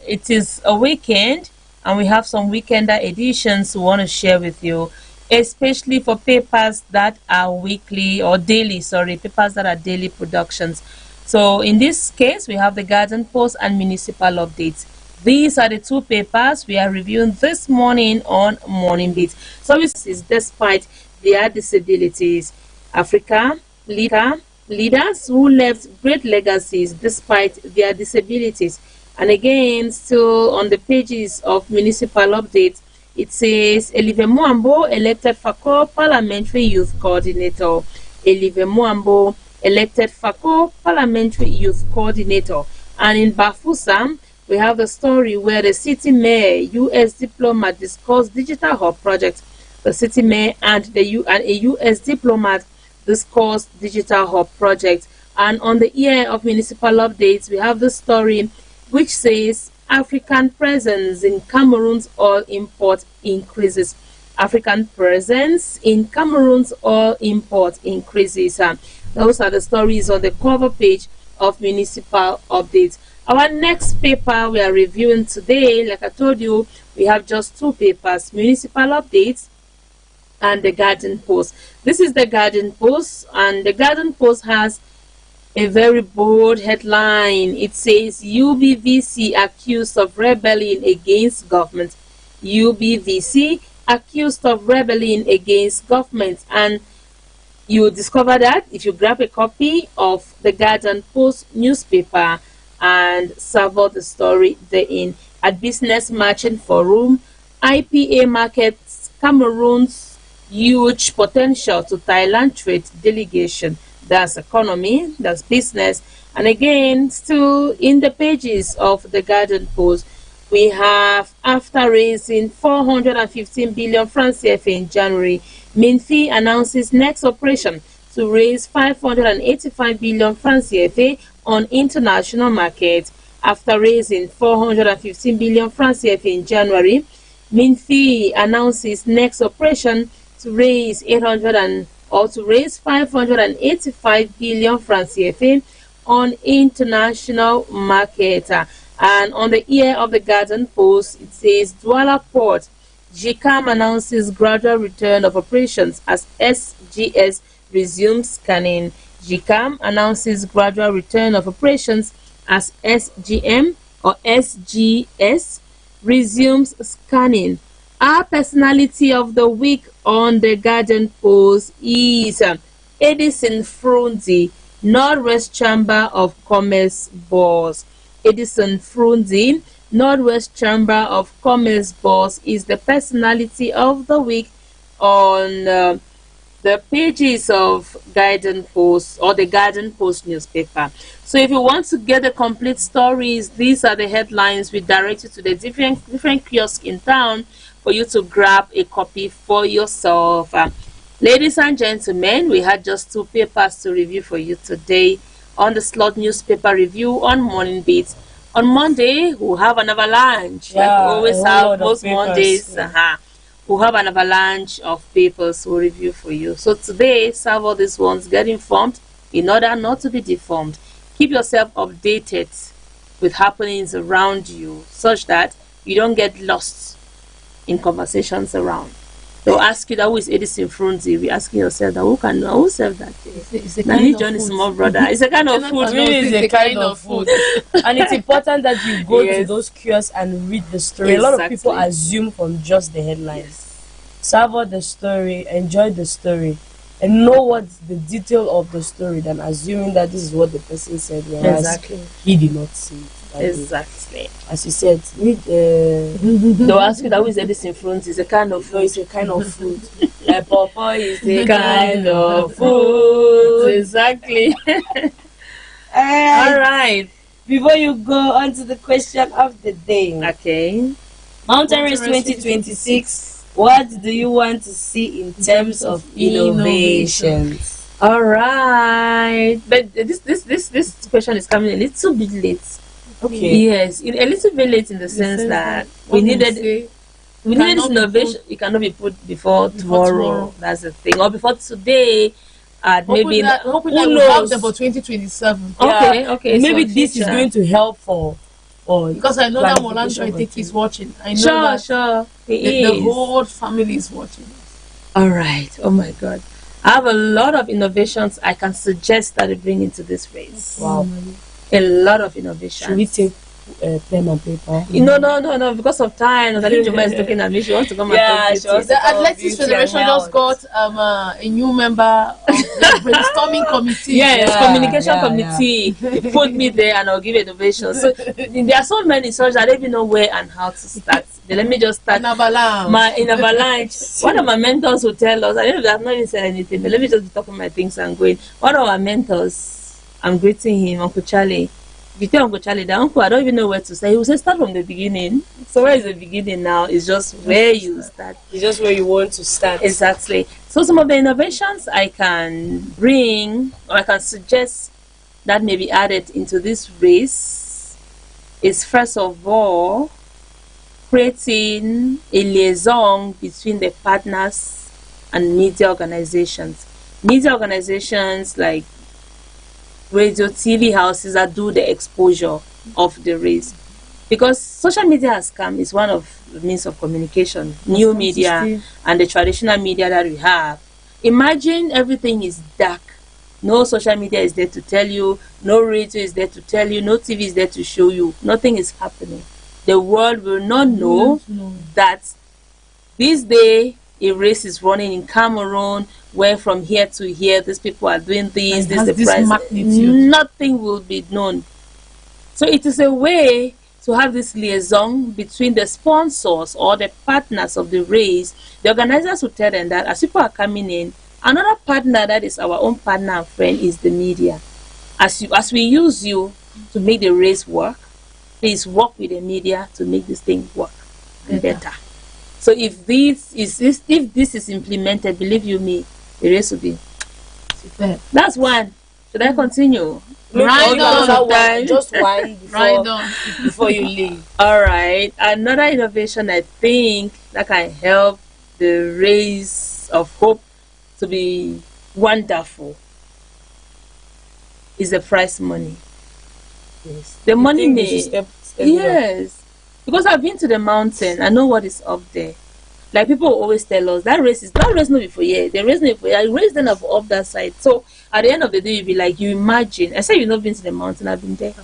it is a weekend, and we have some weekender editions we want to share with you, especially for papers that are weekly or daily. Papers that are daily productions. So in this case, we have the Garden Post and Municipal Updates. These are the two papers we are reviewing this morning on Morning Beat. Services despite their disabilities. Africa leaders who left great legacies despite their disabilities. And again, still on the pages of Municipal Updates, it says Elive Muambo elected Fako Parliamentary Youth Coordinator. Elive Muambo elected Fako Parliamentary Youth Coordinator. And in Bafoussam, we have the story where the city mayor, U.S. diplomat, discussed digital hub project. The city mayor and a U.S. diplomat discussed digital hub project. And on the ear of Municipal Updates, we have the story which says African presence in Cameroon's oil import increases. African presence in Cameroon's oil import increases. Those are the stories on the cover page of Municipal Updates. Our next paper we are reviewing today, like I told you, we have just two papers, Municipal Updates and the Garden Post. This is the Garden Post, and the Garden Post has a very bold headline. It says UBVC accused of rebelling against government. UBVC accused of rebelling against government. And you will discover that if you grab a copy of the Garden Post newspaper and savor the story therein. At Business Merchant Forum, IPA markets Cameroon's huge potential to Thailand trade delegation. That's economy, that's business. And again, still in the pages of the Garden Post, we have, after raising 415 billion francs CFA in January, Minfi announces next operation to raise 585 billion francs CFA on international market. After raising 415 billion francs CFA in January, Minfi announces next operation to raise 585 billion francs CFA on international market. And on the ear of the Garden Post, it says Douala Port, GCAM announces gradual return of operations as SGS resumes scanning. GCAM announces gradual return of operations as SGM or SGS resumes scanning. Our personality of the week on the Garden Post is Edison Frunzi, Northwest Chamber of Commerce boss. Edison Frunzi, Northwest Chamber of Commerce boss is the personality of the week on the pages of Garden Post or the Garden Post newspaper. So if you want to get the complete stories, these are the headlines. We direct you to the different kiosks in town for you to grab a copy for yourself. Ladies and gentlemen, we had just 2 papers to review for you today on the slot newspaper review on Morning Beats. On Monday, we'll have an avalanche. Like we always have most Mondays. We'll have an avalanche of papers we'll review for you. So today, serve all these ones, get informed in order not to be deformed. Keep yourself updated with happenings around you such that you don't get lost in conversations around. They'll ask you that who is Edison Frunzi. You'll be asking yourself that who serve that thing? It's a Now kind you of join a food. small brother. It's a kind of food. Really, it's a kind of food. And it's important that you go to those kiosks and read the story. A lot of people assume from just the headlines. Savor the story, enjoy the story, and know what's the detail of the story than assuming that this is what the person said, whereas he did not say it. Exactly. As you said, they'll ask you that who is Edison Frunzi. It's a kind of food. No, it's a kind of food. Pawpaw is a kind of food. Exactly. All right. Before you go on to the question of the day. Okay. Mountain Race 2026. What do you want to see in terms of innovations? All right. But this question is coming a little bit late. Okay. Yes, a little bit late in the sense that we needed this innovation. It cannot be put before tomorrow. That's the thing, or before today. Maybe hoping that who we'll have knows? them for 2027. Okay. Maybe so this is future. going to help for Because I know that Molandro I think is watching. I know that Sure. the whole family is watching. All right. Oh my God. I have a lot of innovations I can suggest that we bring into this race. Wow. A lot of innovations. Should we take pen and paper? No. Because of time, Natalie Juma is looking at me. She wants to come and talk she to wants you. The Athletics Federation just got a new member of the brainstorming committee. Yes, communication committee. Put me there and I'll give innovation. So there are so many such I don't even know where and how to start. Then let me just start. In avalanche. One of my mentors will tell us, I have not even said anything, but let me just be talking my things and going. One of our mentors, I'm greeting him, Uncle Charlie. If you tell Uncle Charlie that, Uncle, I don't even know where to say. He will say, start from the beginning. So where is the beginning now? It's just where you start. It's just where you want to start. Exactly. So some of the innovations I can bring or I can suggest that may be added into this race is first of all creating a liaison between the partners and media organizations. Media organizations like radio, TV houses that do the exposure of the race. Because social media has come is one of the means of communication, new media and the traditional media that we have. Imagine everything is dark. No social media is there to tell you, no radio is there to tell you, no TV is there to show you. Nothing is happening. The world will not know that this day a race is running in Cameroon, where from here to here these people are doing this, this is the price. Nothing will be known. So it is a way to have this liaison between the sponsors or the partners of the race. The organizers will tell them that as people are coming in, another partner that is our own partner and friend is the media. As we use you to make the race work, please work with the media to make this thing work better. So if this is implemented, believe you me, the race will be super. That's one. Should I continue? Just one before you leave. All right. Another innovation I think that can help the race of hope to be wonderful is the prize money. Yes. The money Yes. Because I've been to the mountain, I know what is up there. Like people always tell us that race not before year. The race not before year. I race then up that side. So at the end of the day, you'll be like, you imagine. I say you've not been to the mountain, I've been there.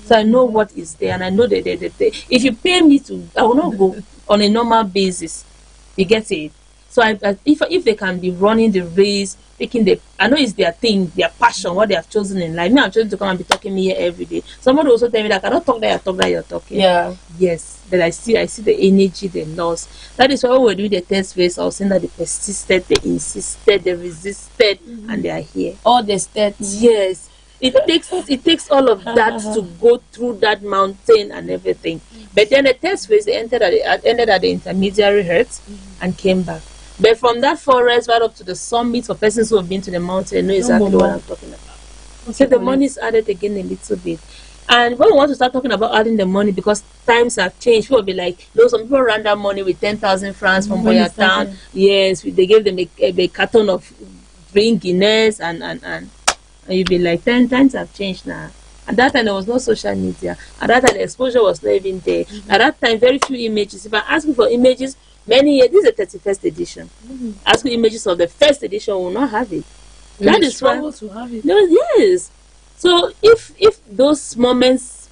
So I know what is there, and I know that if you pay me to, I will not go on a normal basis. You get it? So if they can be running the race, I know it's their thing, their passion, what they have chosen in life. Me, I'm chosen to come and be talking here every day. Somebody also tell me that I cannot talk that you're talking. Yeah. Yes, but I see the energy they lost. That is why when we're doing the test phase, I was saying that they persisted, they insisted, they resisted, and they are here. All the steps. Yes. It takes all of that to go through that mountain and everything. But then the test phase, they ended at the intermediary hertz and came back. But from that forest right up to the summit, for persons who have been to the mountain, know exactly what I'm talking about. So the money is added again a little bit. And when we want to start talking about adding the money, because times have changed, people will be like, some people ran that money with 10,000 francs from Boyatown. Yes, they gave them a carton of drink Guinness and you'll be like, 10 times have changed now. At that time, there was no social media. At that time, the exposure was not even there. At that time, very few images. If I ask you for images, many years, this is the 31st edition. Ask you images of the first edition, we will not have it. That is why. To have it. No, yes. So if those moments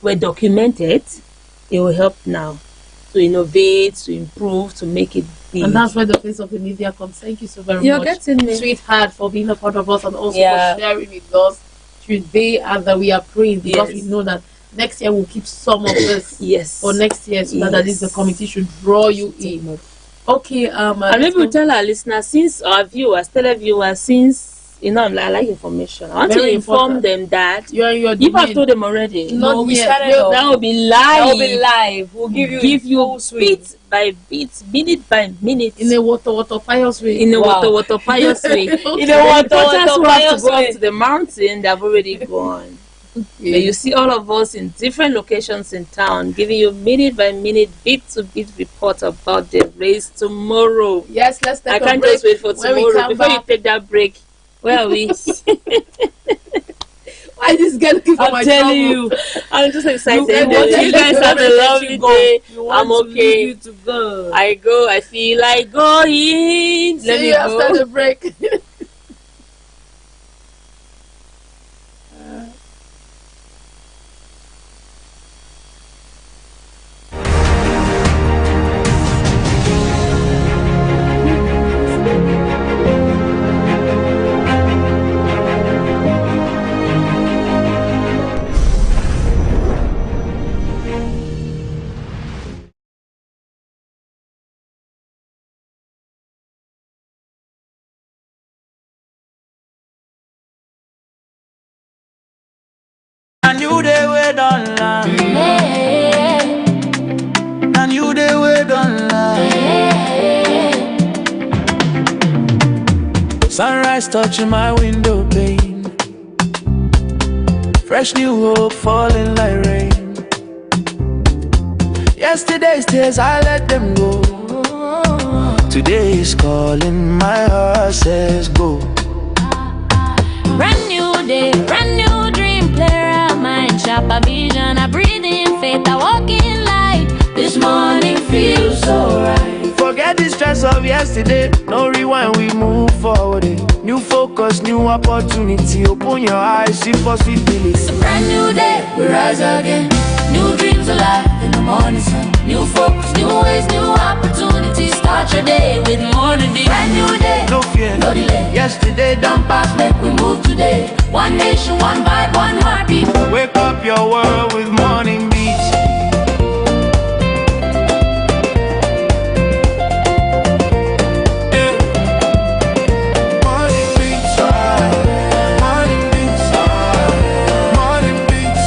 were documented, it will help now to innovate, to improve, to make it big. And that's where the face of the media comes. Thank you so very You're much, getting me. sweetheart, for being a part of us and also for sharing with us today, and that we are praying because we know that next year we'll keep some of this for next year, so that at least the committee should draw you in. Okay, and maybe we'll tell our listeners, since our viewers, televiewers, since I like information. I want to inform them that if I've told them already, we started that will be live. That will be live. We'll give you bit by bit, minute by minute, in a water pious way. In a water pious way. In a water pious way. way. To the mountain, they've already gone. But you see all of us in different locations in town, giving you minute by minute, bit to bit report about the race tomorrow. Yes, let's take I a can't break. just wait for tomorrow. Before you take that break, where are we? Why this girl keep I'm telling you, I'm just excited. You guys have a lovely day. I'm okay. To go. I feel like going. Let me you go. after the break. And you they wait online. And you they wait online. Sunrise touching my window pane. Fresh new hope falling like rain. Yesterday's tears I let them go. Today is calling, my heart says go. Brand new day, brand new dream, clearer mind, sharper vision. I breathe in faith, I walk in light. This morning feels so right. Forget the stress of yesterday. No rewind, we move forward. New focus, new opportunity. Open your eyes, see possibilities. It's a brand new day, we rise again. New dreams alive in the morning sun. New focus, new ways, new opportunities. Start your day with morning dew. Brand new day, No fear, no delay. yesterday done Pass, make we move today. One nation, one vibe, one heartbeat. Wake up your world with morning beats. Yeah. Morning beats. Morning beats. Morning beats.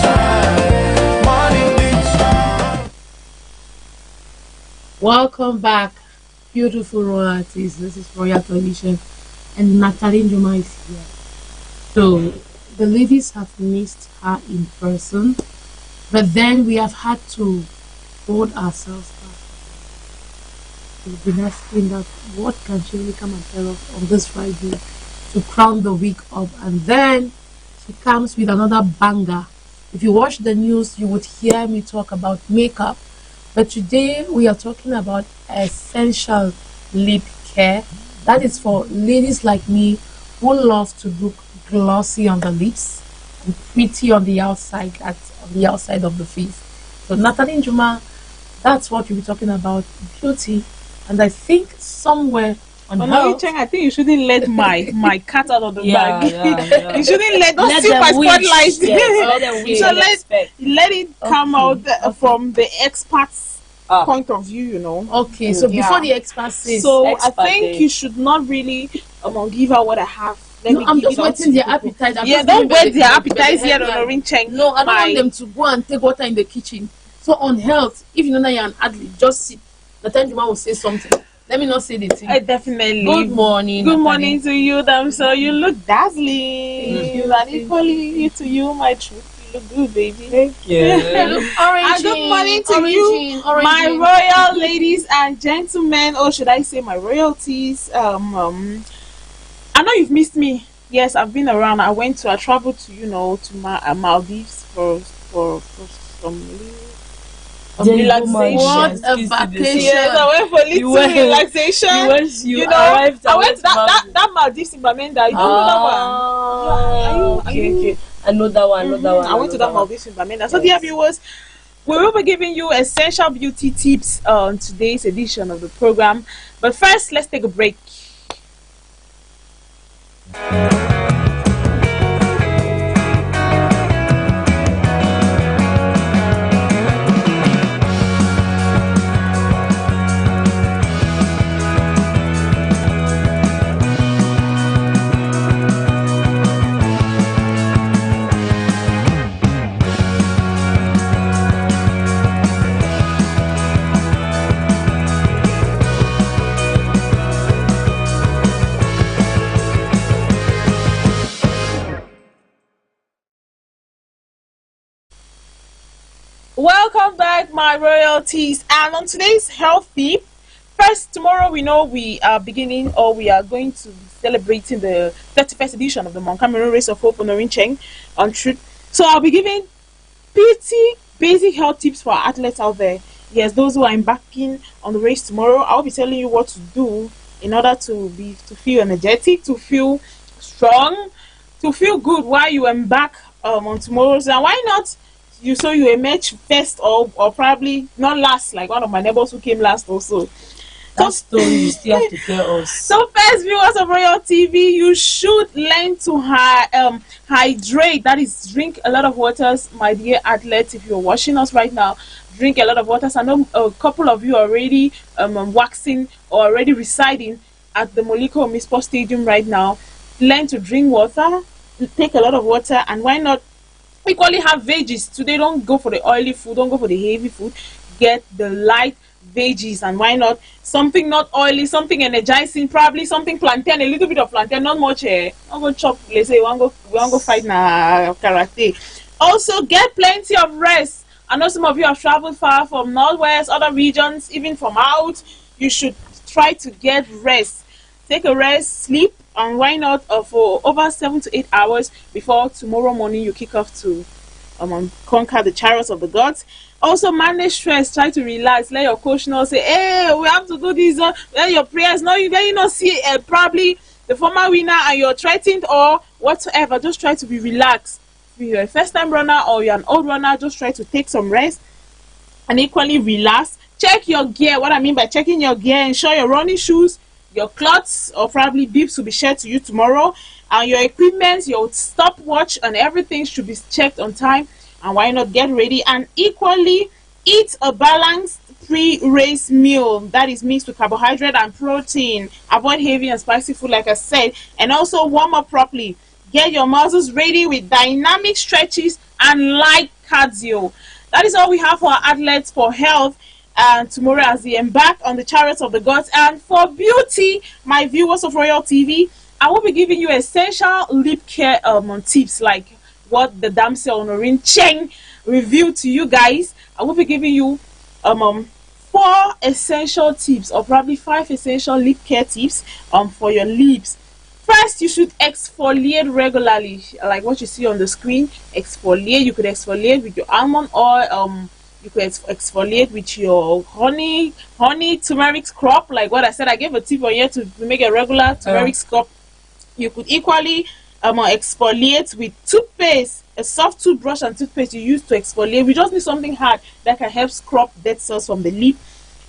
Morning beats. Welcome back, beautiful royalties. This is Royal Television, and Natalie Njuma is here. So the ladies have missed her in person, but then we have had to hold ourselves back. We've been asking that what can she really come and tell us on this Friday to crown the week up, and then she comes with another banger. If you watch the news, you would hear me talk about makeup, but today we are talking about essential lip care. That is for ladies like me who love to look glossy on the lips and pretty on the outside, on the outside of the face. So Natalie Njuma, that's what we'll be talking about, beauty. And I think somewhere Honoring Cheng, I think you shouldn't let my cat out of the bag. yeah. You shouldn't don't Let steal them my wish. spotlight. Yes, let them wish So and let expect. it come out from the expert's point of view, Okay, so before the expert says, So I expert think day. you should not really give her what I have. Let me I'm give just it out waiting to their people. appetite. I'm Yeah, just don't giving wait the- their the appetite here on headline. Honoring Cheng. No, I don't want them to go and take water in the kitchen. So on health, if you know that you're an athlete, just sit. The time Juma will say something. Let me not say the thing. Definitely. Good morning. Good Nathalie. morning to you, Damsel. You look dazzling. Thank you. And equally to you, my truth. You look good, baby. Thank you. And good morning to you, my royal ladies and gentlemen, or should I say my royalties. I know you've missed me. Yes, I've been around. I traveled to to Maldives for some relaxation. What a vacation. Yes, I went for a little relaxation. Arrived. I went to that Maldives in Bamenda. You don't know that one? Okay. I know that one. I went to that Maldives in Bamenda. So, dear viewers, we will be giving you essential beauty tips on today's edition of the program. But first, let's take a break. Welcome back, my royalties. And on today's health tip, first, tomorrow we know we are going to be celebrating the 31st edition of the Mount Cameroon Race of Hope Honoring Cheng on Truth. So I'll be giving pretty basic health tips for our athletes out there. Yes, those who are embarking on the race tomorrow, I'll be telling you what to do in order to feel energetic, to feel strong, to feel good while you embark on tomorrow's. And why not? You emerge first or probably not last, like one of my neighbors who came last also. That story you still have to tell us. So first, viewers of Royal TV, you should learn to hydrate. That is, drink a lot of waters, my dear athletes. If you're watching us right now, drink a lot of waters. I know a couple of you are already waxing or already residing at the Moliko Mispo Stadium right now. Learn to drink water, take a lot of water, and why not equally have veggies. Today, don't go for the oily food, don't go for the heavy food. Get the light veggies, and why not something not oily, something energizing, probably something plantain, a little bit of plantain, not much. I'm gonna chop. Let's say we want go fight na karate. Also, get plenty of rest. I know some of you have traveled far from Northwest, other regions, even from out. You should try to get rest. Take a rest, sleep, and why not for over 7 to 8 hours before tomorrow morning you kick off to conquer the chariots of the gods. Also, manage stress. Try to relax. Let your coach know. Say, hey, we have to do this. Let your prayers know. You not see probably the former winner and you're threatened or whatsoever. Just try to be relaxed. If you're a first-time runner or you're an old runner, just try to take some rest and equally relax. Check your gear. What I mean by checking your gear, ensure your running shoes, your cloths or probably bibs will be shared to you tomorrow, and your equipment, your stopwatch, and everything should be checked on time. And why not get ready and equally eat a balanced pre-race meal that is mixed with carbohydrate and protein. Avoid heavy and spicy food, like I said, and also warm up properly. Get your muscles ready with dynamic stretches and light cardio. That is all we have for our athletes for health. And tomorrow, as they embark on the chariots of the gods, and for beauty, my viewers of Royal TV, I will be giving you essential lip care tips, like what the damsel Honoring Cheng revealed to you guys. I will be giving you 4 essential tips, or probably 5 essential lip care tips for your lips. First, you should exfoliate regularly, like what you see on the screen. Exfoliate. You could exfoliate with your almond oil. You could exfoliate with your honey turmeric scrub, like what I said. I gave a tip on here to make a regular turmeric scrub. You could equally exfoliate with toothpaste, a soft toothbrush and toothpaste you use to exfoliate. We just need something hard that can help scrub dead cells from the lip.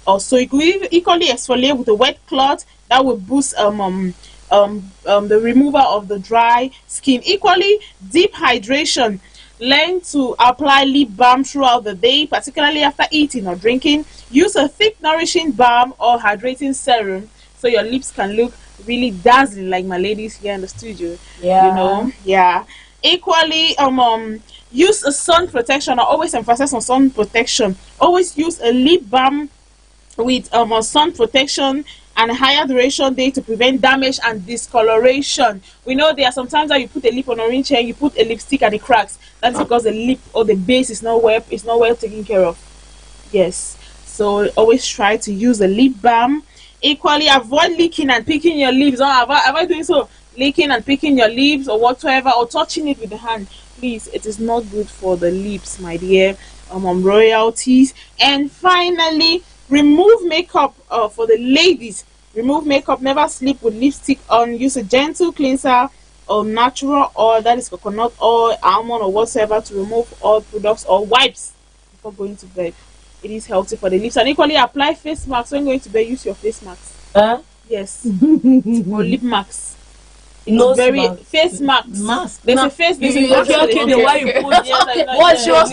Also, you could equally exfoliate with a wet cloth that will boost the removal of the dry skin. Equally, deep hydration. Learn to apply lip balm throughout the day, particularly after eating or drinking. Use a thick, nourishing balm or hydrating serum so your lips can look really dazzling, like my ladies here in the studio. Yeah. You know, yeah. Equally, use a sun protection. I always emphasize on sun protection. Always use a lip balm with a sun protection and a higher duration day to prevent damage and discoloration. We know there are sometimes that you put a lip on orange hair, you put a lipstick and it cracks. That's because the lip or the base is not well taken care of. Yes. So always try to use a lip balm. Equally, avoid licking and picking your lips. Avoid doing so, licking and picking your lips or whatsoever, or touching it with the hand. Please, it is not good for the lips, my dear royalties. And finally, remove makeup for the ladies. Remove makeup. Never sleep with lipstick on. Use a gentle cleanser or natural oil, that is coconut oil, almond, or whatsoever, to remove all products or wipes before going to bed. It is healthy for the lips. And equally, apply face masks when going to bed. Use your face masks. Yes. Or lip masks. Nose Very mask. face masks. There's a face. There's a Okay, the one you put. What's yours?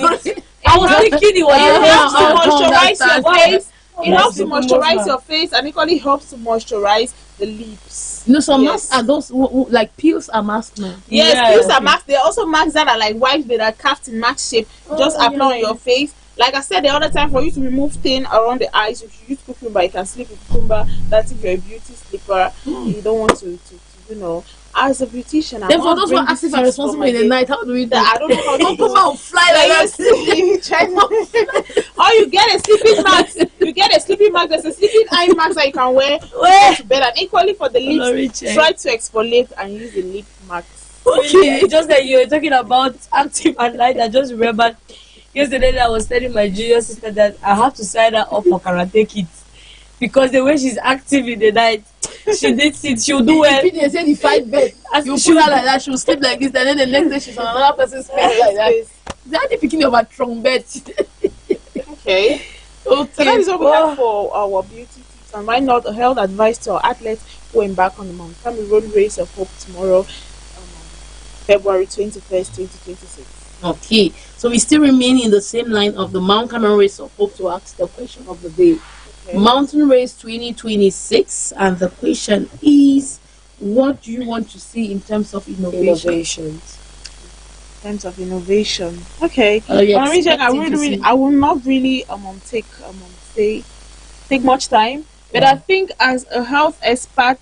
I was thinking it was. It helps to moisturize your face. It helps to Yes, moisturize your face, and equally helps to moisturize the lips. You know, some Yes. masks are those like pills are masks now. Yes, Yeah, pills are okay. masks. There are also masks that are like wipes that are carved in mask shape. Just apply on your face. Like I said the other time, for you to remove stain around the eyes, if you use cucumber, you can sleep with cucumber. That's if you're a beauty sleeper. You don't want to you know. As a beautician, Then for those who are asking for responsible in the night, how do we do? I don't know how to do Cucumber will fly like that. Or you get a sleeping mask. You get a sleeping mask. There's a sleeping eye mask that you can wear to bed. And equally for the lips, try to exfoliate and use a lip mask. Okay, just like you were talking about active at night, I just remembered yesterday that I was telling my junior sister that I have to sign her up for karate kids because the way she's active in the night, she needs it. She'll do well. If they say the fight bed, you put her like that, she'll sleep like this, and then the next day she's on another person's face like that. They're the picking of a trumpet. Okay. So that is what we have for our beauty tips. And why not a health advice to our athletes who embark on the Mount Cameroon Race of Hope tomorrow, February 21st, 2026. Okay, so we still remain in the same line of the Mount Cameroon Race of Hope to ask the question of the day. Okay. Mountain Race 2026, and the question is, what do you want to see in terms of innovations? In terms of innovation, okay. I will not really take much time, but I think as a health expert,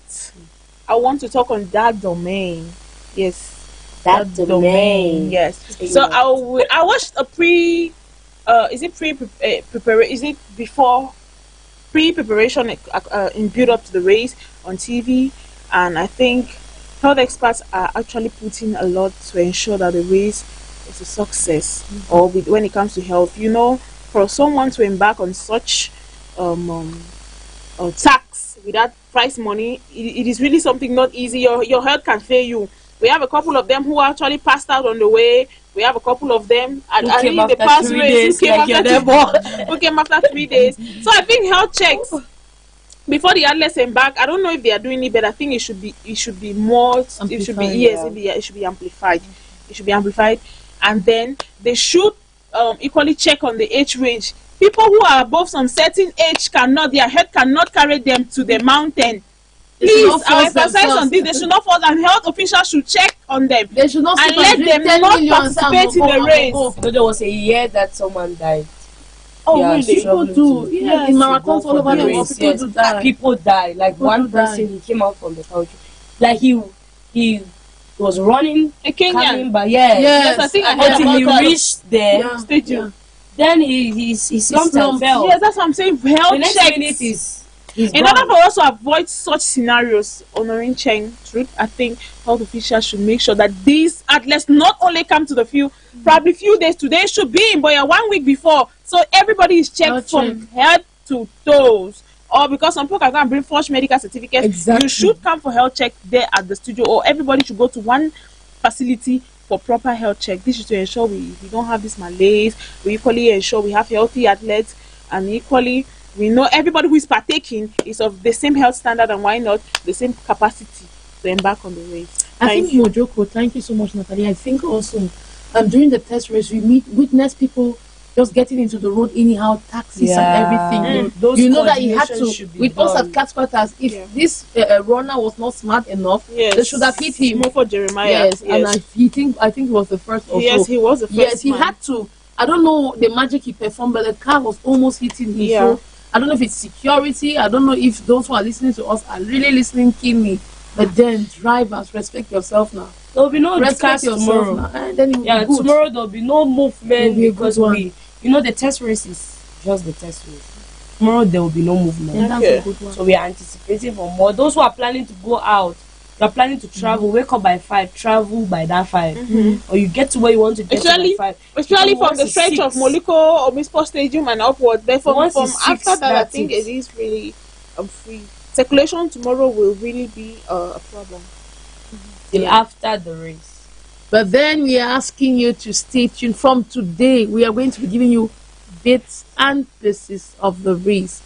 I want to talk on that domain. Yes, that domain. Yes. So I watched a pre-preparation in build up to the race on TV, and I think health experts are actually putting a lot to ensure that the race is a success. Or when it comes to health, you know, for someone to embark on such tax without prize money, it is really something not easy. Your health can fail you. We have a couple of them who actually passed out on the way. We have a couple of them who came after 3 days. Who came after 3 days. So I think health checks before the athletes embark, I don't know if they are doing it, but I think it should be more. It should be amplified. It should be amplified, and then they should equally check on the age range. People who are above some certain age their head cannot carry them to the mountain. Please, I emphasize on this. They should not fall, and health officials should check on them. They should not and let them not participate in the race. So there was a year that someone died. Oh, really? People do. Yeah, in marathons all over the world, people do die. People die. Like one person, he came out from the country. Like he was running, Kenyan. But yes, I think until he reached the stadium. Then he slumped and fell. Yes, that's what I'm saying. Health the next checks. minute is in order for us to avoid such scenarios, honoring Cheng truth, I think health officials should make sure that these athletes not only come to the field, probably few days today should be in Boya 1 week before, so everybody is checked from head to toes. Or because some people can bring forged medical certificates, you should come for health check there at the studio, or everybody should go to one facility for proper health check. This is to ensure we don't have this malaise. We equally ensure we have healthy athletes, and equally We know everybody who is partaking is of the same health standard, and why not the same capacity to embark on the race. I think Mojoko, thank you so much, Natalie. I think also during the test race, we witness people just getting into the road anyhow, taxis and everything. Those You know that he had coordinations to, should be with us done. at Catsquarters, if this runner was not smart enough, they should have hit him. More for Jeremiah. Yes, and I think he was the first also. Yes, he was the first. Yes, he man. had to. I don't know the magic he performed, but the car was almost hitting him. Yeah. So I don't know if it's security. I don't know if those who are listening to us are really listening keenly. But then, drivers, respect yourself now. There will be no Respect cars yourself tomorrow. now. And then it will be good. Tomorrow there will be no movement It will be a because good one. the test race is just the test race. Tomorrow there will be no movement. And that's a good one. So we are anticipating for more. Those who are planning to go out, you are planning to travel, wake up by 5, travel by that 5. Or you get to where you want to get to by 5. Especially Because from the once stretch it's of 6, Moliko or Mispo Stadium and upward. But from Once it's 6, after that, I that's think it. it is really free. Circulation tomorrow will really be a problem. till after the race. But then we are asking you to stay tuned. From today, we are going to be giving you bits and pieces of the race.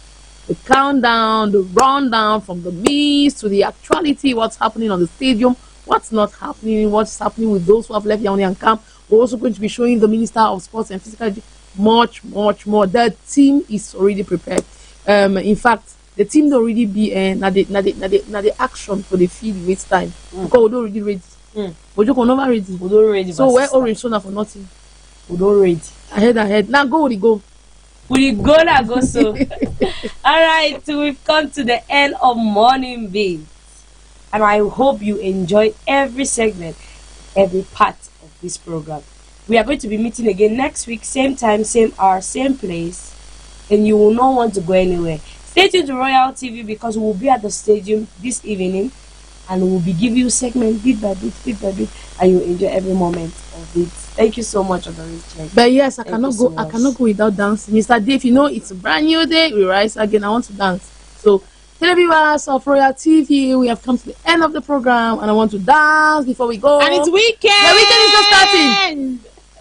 The countdown, the rundown from the myths to the actuality, what's happening on the stadium, what's not happening, what's happening with those who have left Yaoundé and Camp. We're also going to be showing the Minister of Sports and Physical Education much, much more. The team is already prepared. In fact, the team don't already be na the action for the field waste time. Because we don't already ready. But you can never ready. We don't ready. So where orange sona for nothing? We don't ready. Ahead. Now go we go. We go now go so. Alright, so we've come to the end of Morning Beats. And I hope you enjoyed every segment, every part of this program. We are going to be meeting again next week, same time, same hour, same place. And you will not want to go anywhere. Stay tuned to Royal TV because we will be at the stadium this evening and we will be giving you segment bit by bit, and you enjoy every moment of it. Thank you so much, Odoris. But yes, I Thank cannot you so go. I much. cannot go without dancing, Mr. Dave. You know it's a brand new day. We rise again. I want to dance. So, televiewers of Royal TV, we have come to the end of the program, and I want to dance before we go. And it's weekend. The weekend is just starting.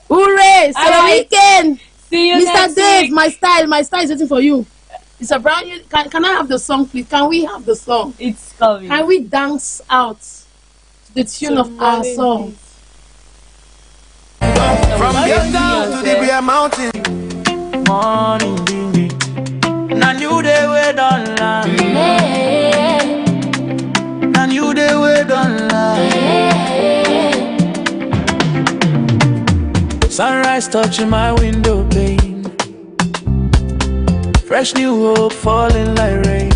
Hooray! So All right. weekend. See you Mr. next Dave, week. my style is waiting for you. It's a brand new. Can I have the song, please? Can we have the song? It's coming. Can we dance out to the tune of our song? From your town to the Bear Mountain. Morning, baby. Now you the way done lie. Now you the way done lie. Sunrise touching my window pane. Fresh new hope falling like rain.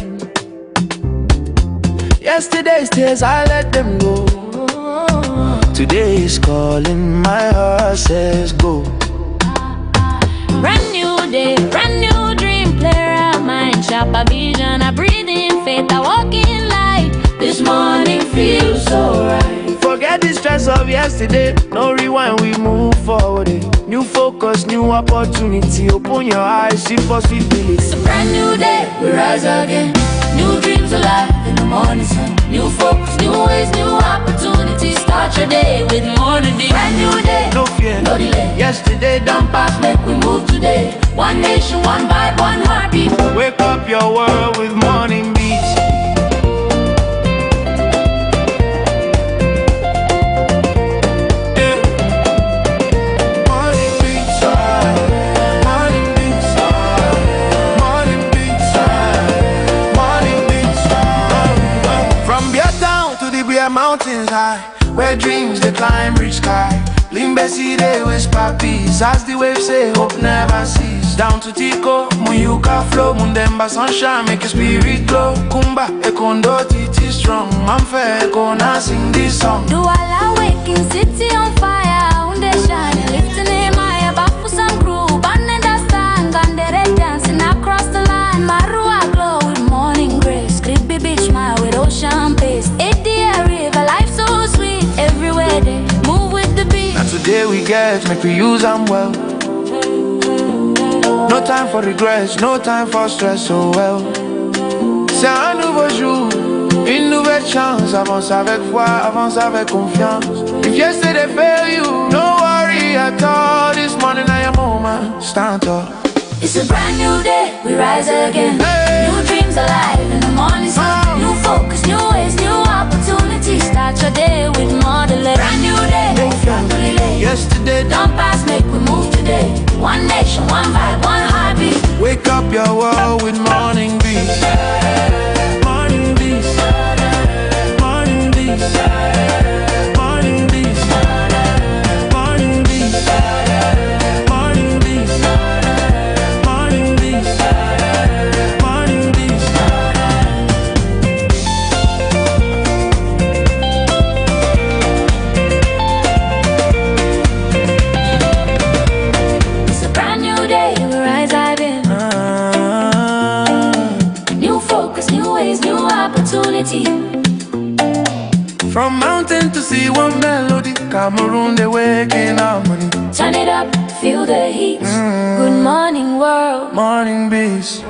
Yesterday's tears I let them go. Today is calling, my heart says go. Brand new day, brand new dream, clear our mind, sharper vision, I breathe in faith, I walk in light. This morning feels so right. Forget the stress of yesterday, no rewind, we move forward. New focus, new opportunity, open your eyes, see possibilities. It's a brand new day, we rise again. New dreams alive in the morning sun. New focus, new ways, new opportunities. Start your day with morning dew. Brand new day, No fear, no delay. yesterday done past, Make we move today. One nation, one vibe, one heartbeat. wake up your world with morning beats. Yeah. Morning beats, morning beats, morning beats, morning beats. From Bear Town to the Bear Mountains high, where dreams they climb reach sky. Limbesi they whisper peace as the waves say hope never cease. Down to Tico, Muyuka flow, Mundemba sunshine make your spirit glow. Kumba, Ekondo, Titi strong. I'm fair, gonna sing this song. Do all awaken, city on fire, unde shine, lifting him high above for some crew. Banana stand, Gandere dancing across the line. Marua glow with morning grace. Creepy beach smile with ocean pace. 80 river, life so sweet. Everywhere they move with the beat. Now today we get, make we use them well. No time for regrets, no time for stress, so well. C'est un nouveau jour, une nouvelle chance. Avance avec foi, avance avec confiance. If yesterday failed you, no worry at all. This morning I am moment, stand up. It's a brand new day, we rise again. New dreams alive in the morning sun. New focus, new ways, new opportunities. Start your day with more than brand new day, no family late. Yesterday, Don't pass, make we move today. One nation, one vibe, one heartbeat. wake up your world with morning beats. Morning beats. Morning beats. Morning beats. Morning beats. Morning beats. Morning beats. Morning beats. It's a brand new day, we rise again. New focus, new ways, new opportunity. From mountain to sea, one melody. Cameroon, they waking up money. Turn it up, feel the heat. Good morning, world. Morning beats.